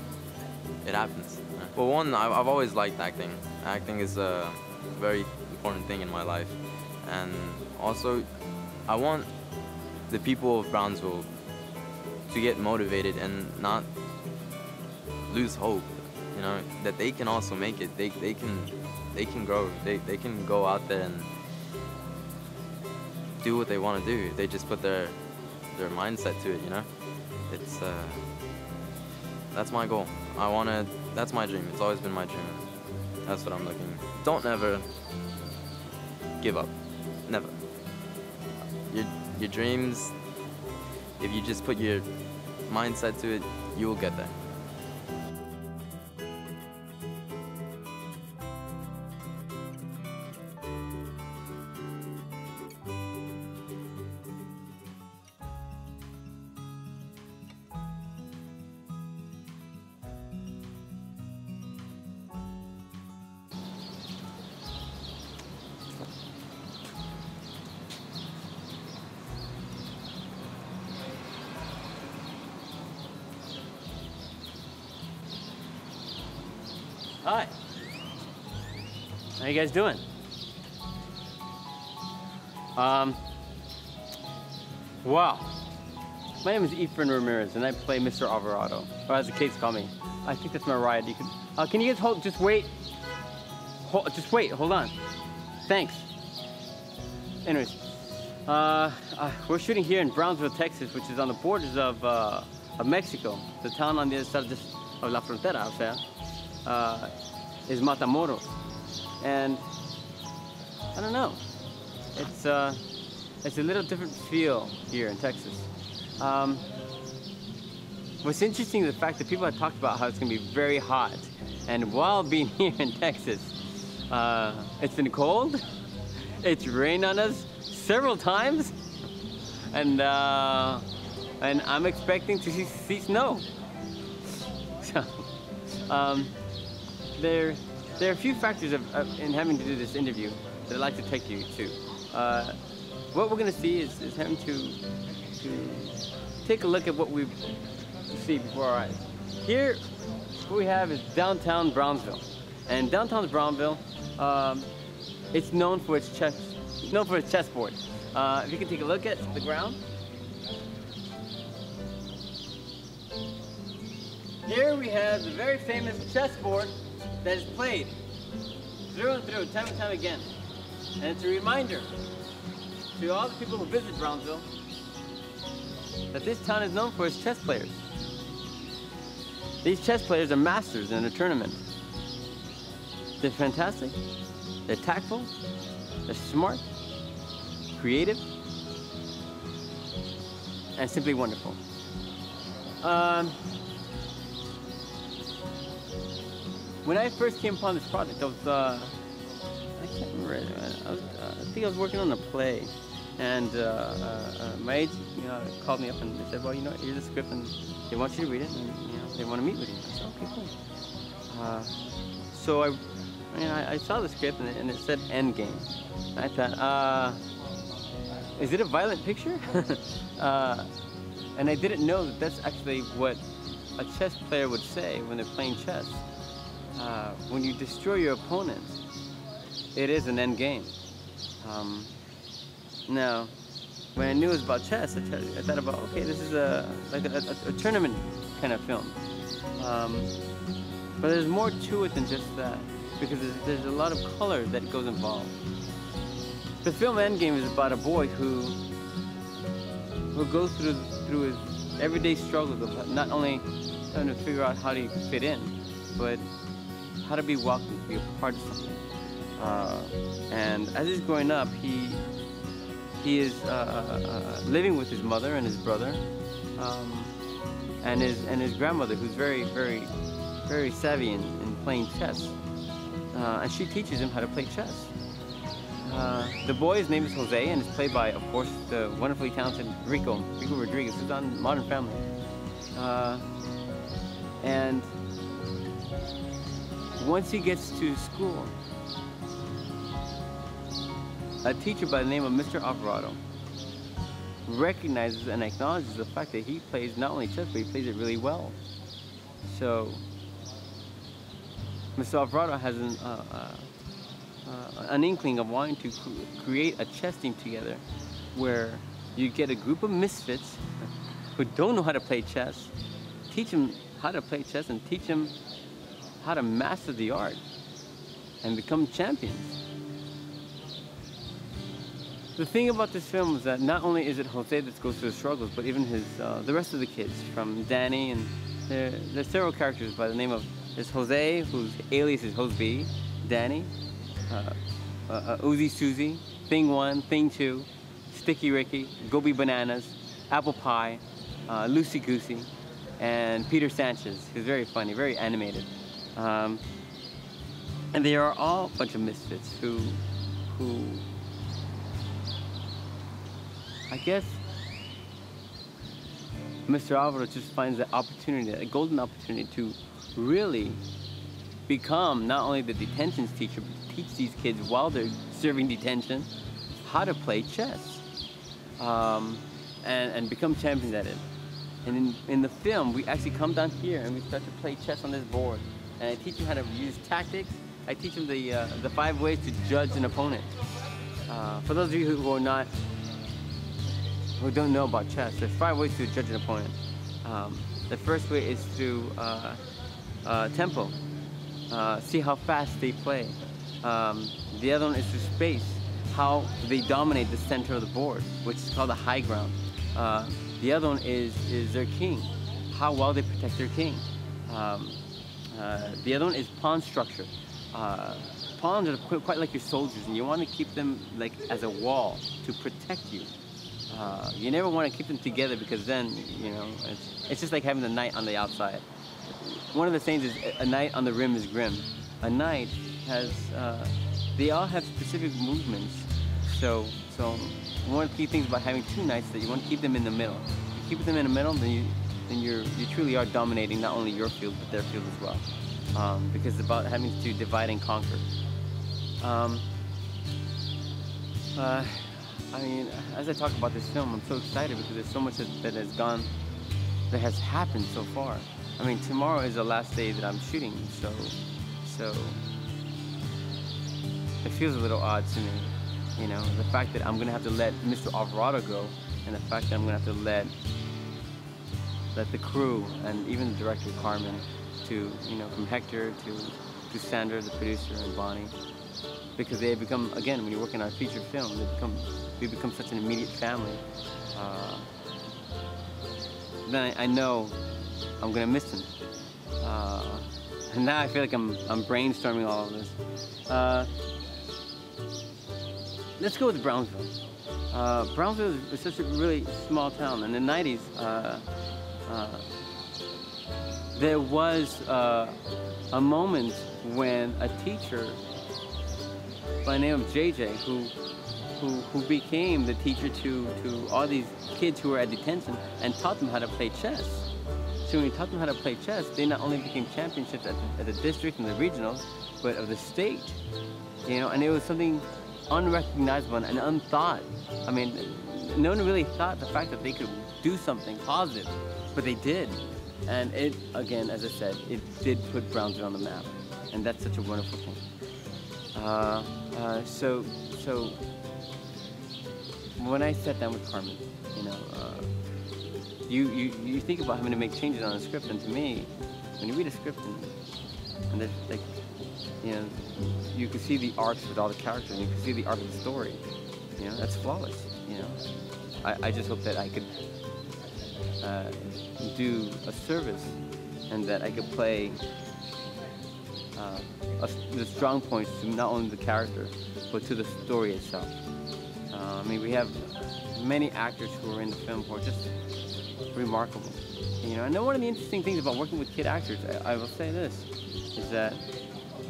it happens. You know? Well, one, I've always liked acting. Acting is a very important thing in my life, and also I want the people of Brownsville to get motivated and not lose hope. You know, that they can also make it. They can grow. They can go out there and do what they want to do. They just put their mindset to it. You know, it's that's my goal. That's my dream. It's always been my dream. That's what I'm looking. Don't ever give up. Never. Your dreams, if you just put your mindset to it, you will get there. Hi. How you guys doing? Wow. My name is Efren Ramirez, and I play Mr. Alvarado, or as the kids call me. I think that's my ride. You can you guys just wait? Just wait. Hold on. Thanks. Anyways, we're shooting here in Brownsville, Texas, which is on the borders of Mexico. The town on the other side of La Frontera, o sea. Is Matamoros, and I don't know. It's a little different feel here in Texas. What's interesting is the fact that people have talked about how it's going to be very hot, and while being here in Texas, it's been cold. It's rained on us several times, and I'm expecting to see snow. So. There are a few factors in having to do this interview that I'd like to take you to. What we're going to see is having to take a look at what we see before our eyes. Here, what we have is downtown Brownsville, and downtown Brownsville, it's known for its chessboard. If you can take a look at the ground. Here we have the very famous chessboard that is played through and through, time and time again. And it's a reminder to all the people who visit Brownsville that this town is known for its chess players. These chess players are masters in a tournament. They're fantastic, they're tactful, they're smart, creative, and simply wonderful. When I first came upon this project, I can't remember. I think I was working on a play, and my agent called me up and they said, well, here's the script, and they want you to read it, and they want to meet with you. I said, okay, cool. So I saw the script, and it said Endgame. I thought, is it a violent picture? And I didn't know that that's actually what a chess player would say when they're playing chess. When you destroy your opponent, it is an end game. Now, when I knew it was about chess, I thought about, okay, this is like a tournament kind of film. But there's more to it than just that, because there's a lot of color that goes involved. The film Endgame is about a boy who goes through his everyday struggles of not only trying to figure out how to fit in, but how to be welcome, to be a part of something. And as he's growing up, he is living with his mother and his brother, and his grandmother, who's very, very, very savvy in playing chess. and she teaches him how to play chess. The boy's name is Jose, and is played by, of course, the wonderfully talented Rico Rodriguez, who's on Modern Family. And once he gets to school, a teacher by the name of Mr. Alvarado recognizes and acknowledges the fact that he plays not only chess, but he plays it really well. So Mr. Alvarado has an inkling of wanting to create a chess team together where you get a group of misfits who don't know how to play chess, teach them how to play chess and teach them how to master the art and become champions. The thing about this film is that not only is it Jose that goes through the struggles, but even the rest of the kids, from Danny, and there's several characters by the name of, there's Jose, whose alias is Jose, Danny, Uzi Susie, Thing 1, Thing 2, Sticky Ricky, Gobi Bananas, Apple Pie, Lucy Goosey, and Peter Sanchez, who's very funny, very animated. And they are all a bunch of misfits who I guess Mr. Alvaro just finds the opportunity, a golden opportunity, to really become not only the detentions teacher, but to teach these kids while they're serving detention how to play chess and become champions at it. And in the film, we actually come down here and we start to play chess on this board. And I teach them how to use tactics. I teach them the 5 ways to judge an opponent. For those of you who don't know about chess, there's 5 ways to judge an opponent. The first way is through tempo. See how fast they play. The other one is through space, how they dominate the center of the board, which is called the high ground. The other one is their king, how well they protect their king. The other one is pawn structure. Pawns are quite like your soldiers, and you want to keep them like as a wall to protect you. You never want to keep them together, because then, you know, it's just like having a knight on the outside. One of the sayings is, a knight on the rim is grim. A knight has, they all have specific movements. So one of the key things about having 2 knights is that you want to keep them in the middle. If you keep them in the middle, then you truly are dominating not only your field, but their field as well. Because it's about having to divide and conquer. I mean, as I talk about this film, I'm so excited because there's so much that has happened so far. I mean, tomorrow is the last day that I'm shooting, so it feels a little odd to me, you know, the fact that I'm gonna have to let Mr. Alvarado go, and the fact that I'm gonna have to let the crew and even the director Carmen, to, you know, from Hector to Sandra, the producer, and Bonnie, because they become, again, when you work in our feature film, we become such an immediate family. Then I know I'm gonna miss them. And now I feel like I'm brainstorming all of this. Let's go with Brownsville. Brownsville is such a really small town. In the 90s, there was a moment when a teacher by the name of JJ, who became the teacher to all these kids who were at detention and taught them how to play chess. So when he taught them how to play chess, they not only became championships at the district and the regionals, but of the state. You know, and it was something unrecognizable and unthought. I mean, no one really thought the fact that they could do something positive, but they did. And it, again, as I said, it did put Brownsville on the map, and that's such a wonderful thing. So when I sat down with Carmen, you know, you think about having to make changes on a script, and to me, when you read a script and there's like, you know, you can see the arcs with all the characters, and you can see the arc of the story. You know, that's flawless. You know, I just hope that I could do a service, and that I could play the strong points to not only the character, but to the story itself. I mean, we have many actors who are in the film who are just remarkable. You know, and then one of the interesting things about working with kid actors, I will say this, is that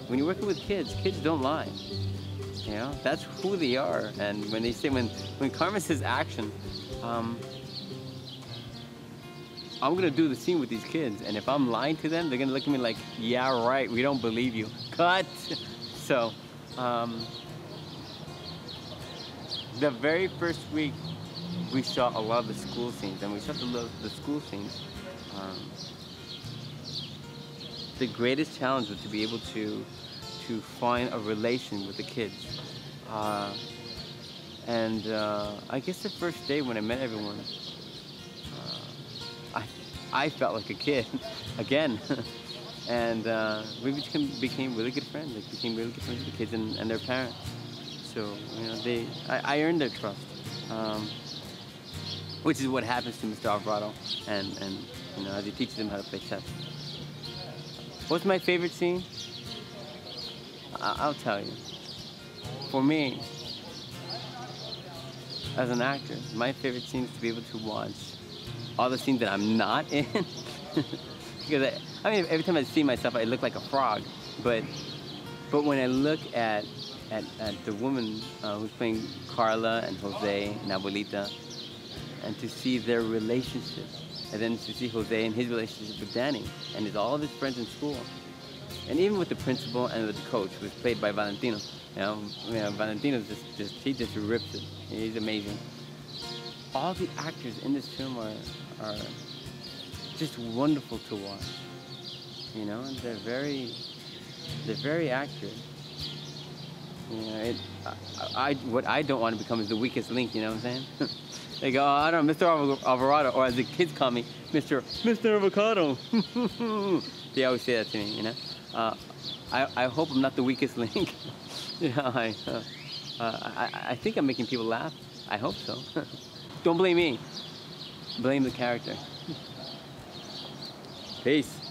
when you're working with kids, kids don't lie. You know, that's who they are. And when they say, when Carmen says action, I'm gonna do the scene with these kids, and if I'm lying to them, they're gonna look at me like, yeah, right, we don't believe you. Cut! So, the very first week, we shot a lot of the school scenes, and we shot the school scenes. The greatest challenge was to be able to find a relation with the kids. I guess the first day when I met everyone, I felt like a kid again. And we became really good friends. Like, became really good friends with the kids and their parents. So, you know, I earned their trust. Which is what happens to Mr. Alvarado, and you know, as he teaches them how to play chess. What's my favorite scene? I'll tell you. For me, as an actor, my favorite scene is to be able to watch all the scenes that I'm not in. Because I mean, every time I see myself, I look like a frog. But when I look at the woman who's playing Carla and Jose and Abuelita, and to see their relationship, and then to see Jose and his relationship with Danny, and all of his friends in school, and even with the principal and with the coach, who was played by Valentino. You know, Valentino he just rips it. He's amazing. All the actors in this film are just wonderful to watch. You know, and they're very accurate. You know, what I don't want to become is the weakest link. You know what I'm saying? They go, oh, I don't know, Mr. Alvarado, or as the kids call me, Mr. Avocado. They always say that to me, you know. I hope I'm not the weakest link. You know, I think I'm making people laugh. I hope so. Don't blame me. Blame the character. Peace.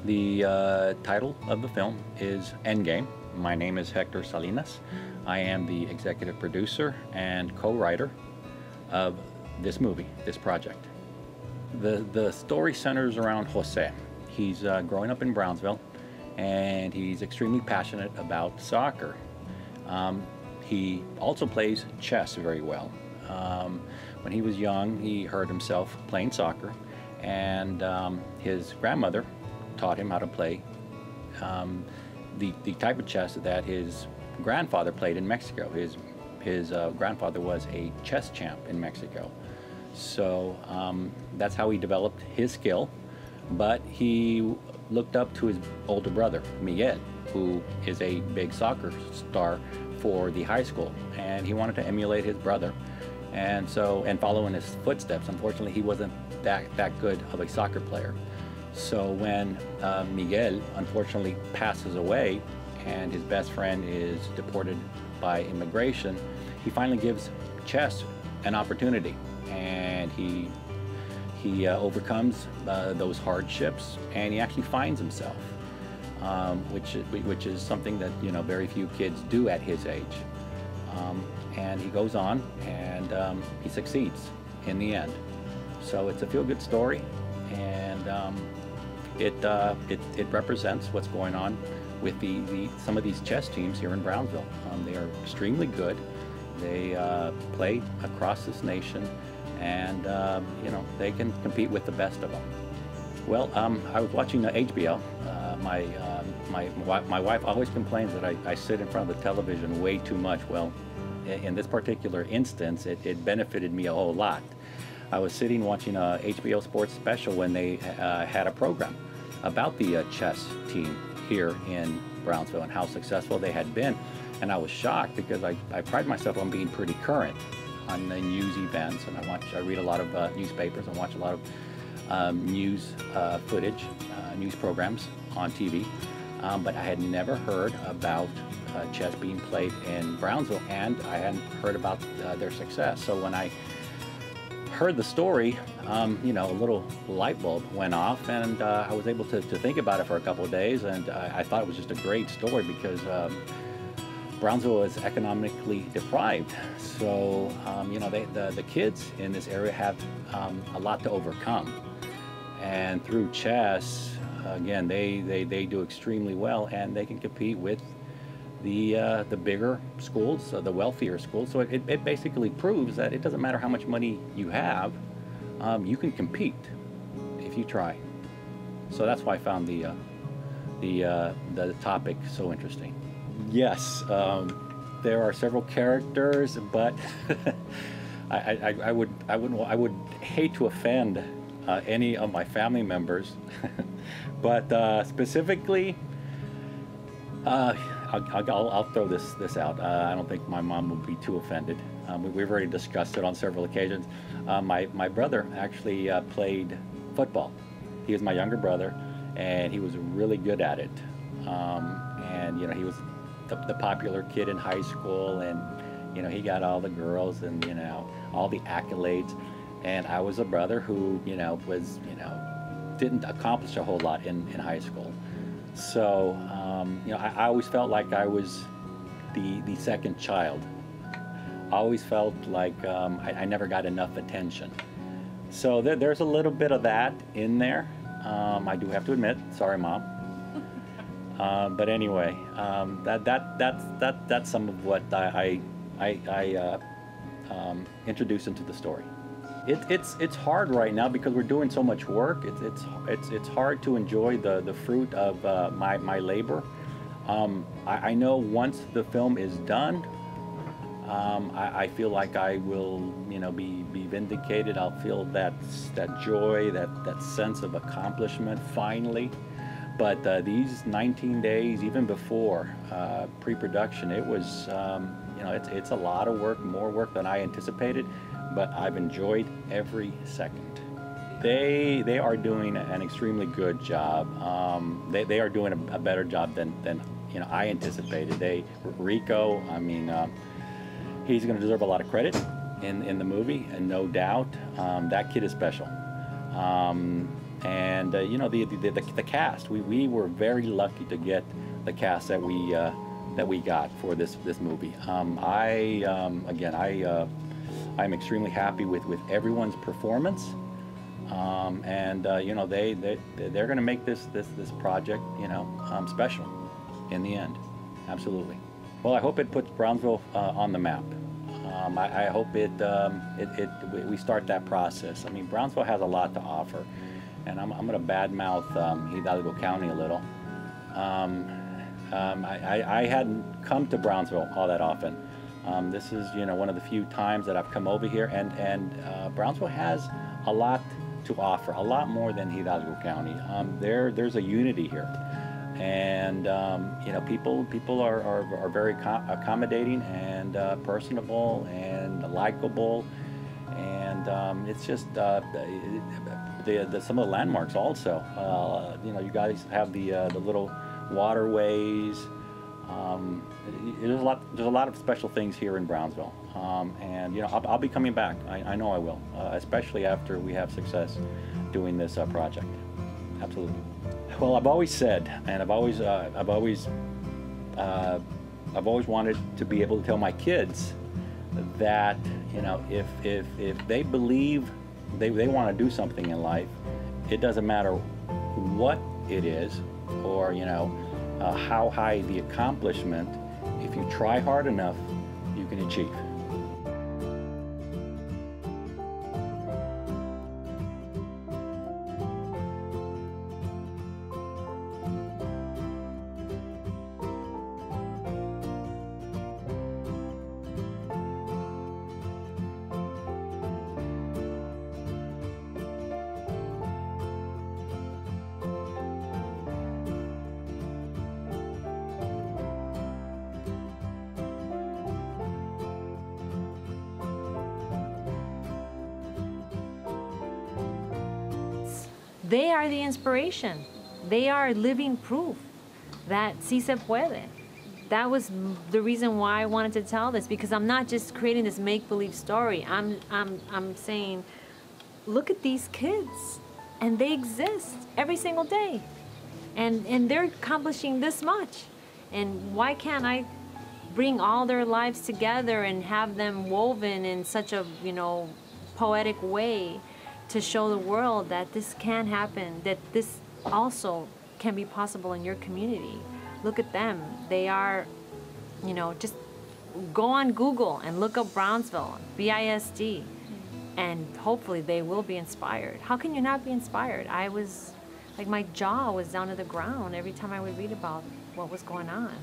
The title of the film is Endgame. My name is Hector Salinas. I am the executive producer and co-writer of this movie, this project. The story centers around Jose. He's growing up in Brownsville, and he's extremely passionate about soccer. He also plays chess very well. When he was young, he hurt himself playing soccer, and his grandmother taught him how to play the type of chess that his grandfather played in Mexico. His grandfather was a chess champ in Mexico. So that's how he developed his skill. But he looked up to his older brother, Miguel, who is a big soccer star for the high school. And he wanted to emulate his brother and follow in his footsteps. Unfortunately, he wasn't that good of a soccer player. So when Miguel unfortunately passes away and his best friend is deported by immigration, he finally gives chess an opportunity, and he overcomes those hardships, and he actually finds himself, which is something that, you know, very few kids do at his age. And he goes on, and he succeeds in the end. So it's a feel-good story, and it represents what's going on with some of these chess teams here in Brownsville. They are extremely good. They play across this nation, and you know, they can compete with the best of them. Well, I was watching HBO. My wife always complains that I sit in front of the television way too much. Well, in this particular instance, it benefited me a whole lot. I was sitting watching a HBO Sports special when they had a program about the chess team here in Brownsville and how successful they had been. And I was shocked because I pride myself on being pretty current on the news events, and I read a lot of newspapers and watch a lot of news footage, news programs on TV. But I had never heard about chess being played in Brownsville, and I hadn't heard about their success. So when I heard the story, you know, a little light bulb went off, and I was able to think about it for a couple of days, and I thought it was just a great story because Brownsville is economically deprived. So, you know, the kids in this area have a lot to overcome. And through chess, again, they do extremely well, and they can compete with the bigger schools, the wealthier schools. So it basically proves that it doesn't matter how much money you have, you can compete if you try. So that's why I found the topic so interesting. Yes, there are several characters, but I would hate to offend any of my family members, but specifically, I'll throw this out. I don't think my mom would be too offended. We've already discussed it on several occasions. My brother actually played football. He was my younger brother, and he was really good at it. And you know, he was the popular kid in high school, and you know, he got all the girls and you know, all the accolades. And I was a brother who didn't accomplish a whole lot in high school. So, you know, I always felt like I was the second child. I always felt like I never got enough attention. So there's a little bit of that in there. I do have to admit, sorry, Mom. But anyway, that's some of what I introduced into the story. It's hard right now because we're doing so much work. It's hard to enjoy the fruit of my labor. I know once the film is done, I feel like I will, you know, be vindicated. I'll feel that joy, that sense of accomplishment finally. But these 19 days, even before pre-production, it was, you know, it's a lot of work, more work than I anticipated. But I've enjoyed every second. They are doing an extremely good job. They are doing a better job than you know, I anticipated. Rico, I mean, he's going to deserve a lot of credit in the movie, and no doubt, that kid is special. And you know, the cast. We were very lucky to get the cast that we got for this movie. I'm extremely happy with everyone's performance, and you know, they're going to make this project, you know, special in the end. Absolutely. Well, I hope it puts Brownsville on the map. I hope we start that process. I mean, Brownsville has a lot to offer, and I'm going to badmouth Hidalgo County a little. I hadn't come to Brownsville all that often. This is, you know, one of the few times that I've come over here, and Brownsville has a lot to offer, a lot more than Hidalgo County. There's a unity here, and you know, people are very accommodating and personable and likable, and it's just some of the landmarks also. You know, you guys have the little waterways. There's a lot of special things here in Brownsville, and you know, I'll be coming back. I know I will, especially after we have success doing this project. Absolutely. Well, I've always said, and I've always wanted to be able to tell my kids that, you know, if they believe they want to do something in life, it doesn't matter what it is, or you know, how high the accomplishment. If you try hard enough, you can achieve. They are the inspiration. They are living proof that sí se puede. That was the reason why I wanted to tell this, because I'm not just creating this make-believe story. I'm saying look at these kids, and they exist every single day, and they're accomplishing this much, and why can't I bring all their lives together and have them woven in such a, you know, poetic way to show the world that this can happen, that this also can be possible in your community. Look at them. They are, you know, just go on Google and look up Brownsville, BISD, and hopefully they will be inspired. How can you not be inspired? I was, like, my jaw was down to the ground every time I would read about what was going on.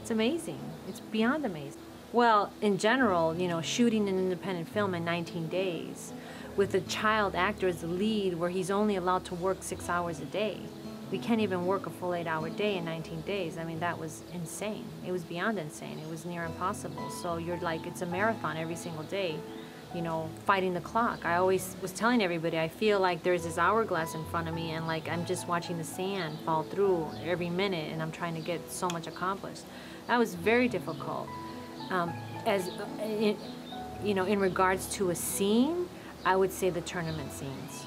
It's amazing. It's beyond amazing. Well, in general, you know, shooting an independent film in 19 days with a child actor as the lead where he's only allowed to work 6 hours a day. We can't even work a full 8-hour day in 19 days. I mean, that was insane. It was beyond insane. It was near impossible. So you're like, it's a marathon every single day, you know, fighting the clock. I always was telling everybody, I feel like there's this hourglass in front of me and like I'm just watching the sand fall through every minute and I'm trying to get so much accomplished. That was very difficult. You know, in regards to a scene, I would say the tournament scenes.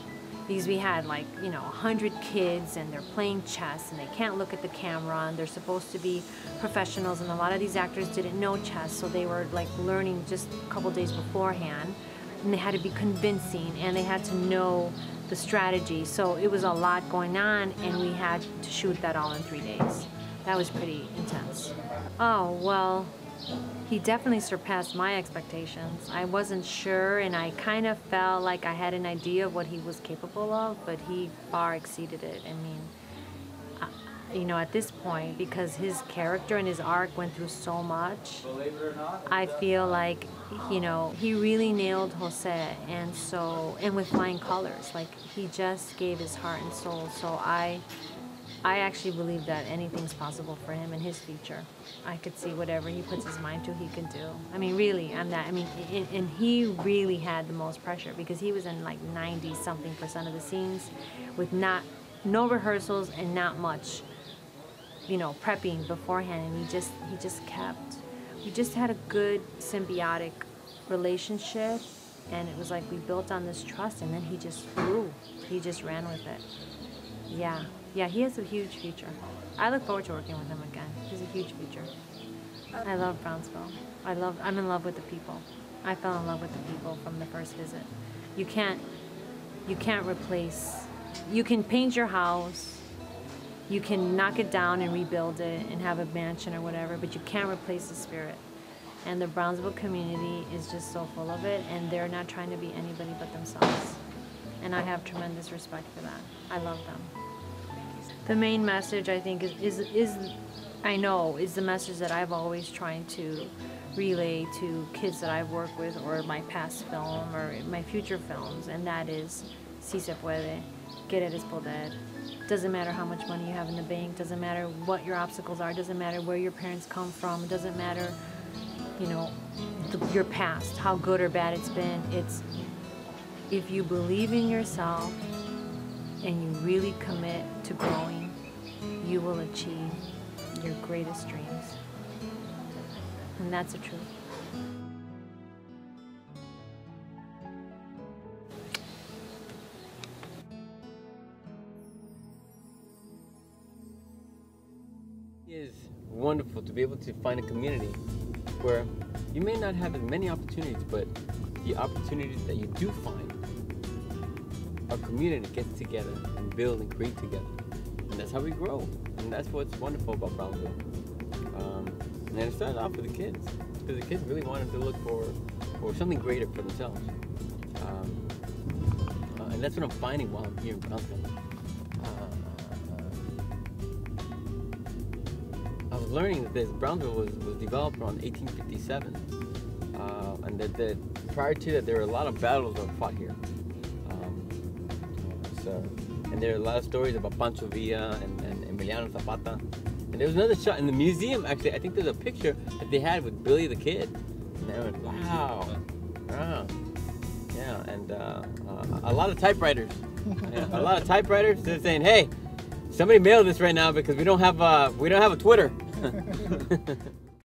Because we had like, you know, 100 kids and they're playing chess and they can't look at the camera and they're supposed to be professionals and a lot of these actors didn't know chess, so they were like learning just a couple days beforehand and they had to be convincing and they had to know the strategy. So it was a lot going on and we had to shoot that all in 3 days. That was pretty intense. Oh, well, he definitely surpassed my expectations. I wasn't sure and I kind of felt like I had an idea of what he was capable of, but he far exceeded it. I mean, you know, at this point, because his character and his arc went through so much, I feel like, you know, he really nailed Jose, and with flying colors. Like, he just gave his heart and soul. So I actually believe that anything's possible for him in his future. I could see whatever he puts his mind to, he can do. I mean, really, and he really had the most pressure because he was in like 90-something% of the scenes with no rehearsals and not much, you know, prepping beforehand. And we just had a good symbiotic relationship, and it was like we built on this trust, and then he just flew. He just ran with it. Yeah, he has a huge future. I look forward to working with him again. He's a huge future. I love Brownsville. I'm in love with the people. I fell in love with the people from the first visit. You can't replace, you can paint your house, you can knock it down and rebuild it and have a mansion or whatever, but you can't replace the spirit. And the Brownsville community is just so full of it, and they're not trying to be anybody but themselves. And I have tremendous respect for that. I love them. The main message, I think, is the message that I've always tried to relay to kids that I've worked with or my past film or my future films, and that is, si se puede, querer es poder. Doesn't matter how much money you have in the bank, doesn't matter what your obstacles are, doesn't matter where your parents come from, doesn't matter, you know, your past, how good or bad it's been. It's, if you believe in yourself and you really commit to growing, you will achieve your greatest dreams. And that's the truth. It is wonderful to be able to find a community where you may not have as many opportunities, but the opportunities that you do find, our community gets together and build and create together. And that's how we grow. And that's what's wonderful about Brownsville. And it started off with the kids, because the kids really wanted to look for something greater for themselves. And that's what I'm finding while I'm here in Brownsville. I was learning that Brownsville was developed around 1857. And that prior to that, there were a lot of battles that were fought here. And there are a lot of stories about Pancho Villa and Emiliano Zapata. And there was another shot in the museum, actually, I think there's a picture that they had with Billy the Kid. And they went, wow. Yeah, and a lot of typewriters. Yeah, a lot of typewriters. They're saying, hey, somebody mail this right now because we don't have a Twitter.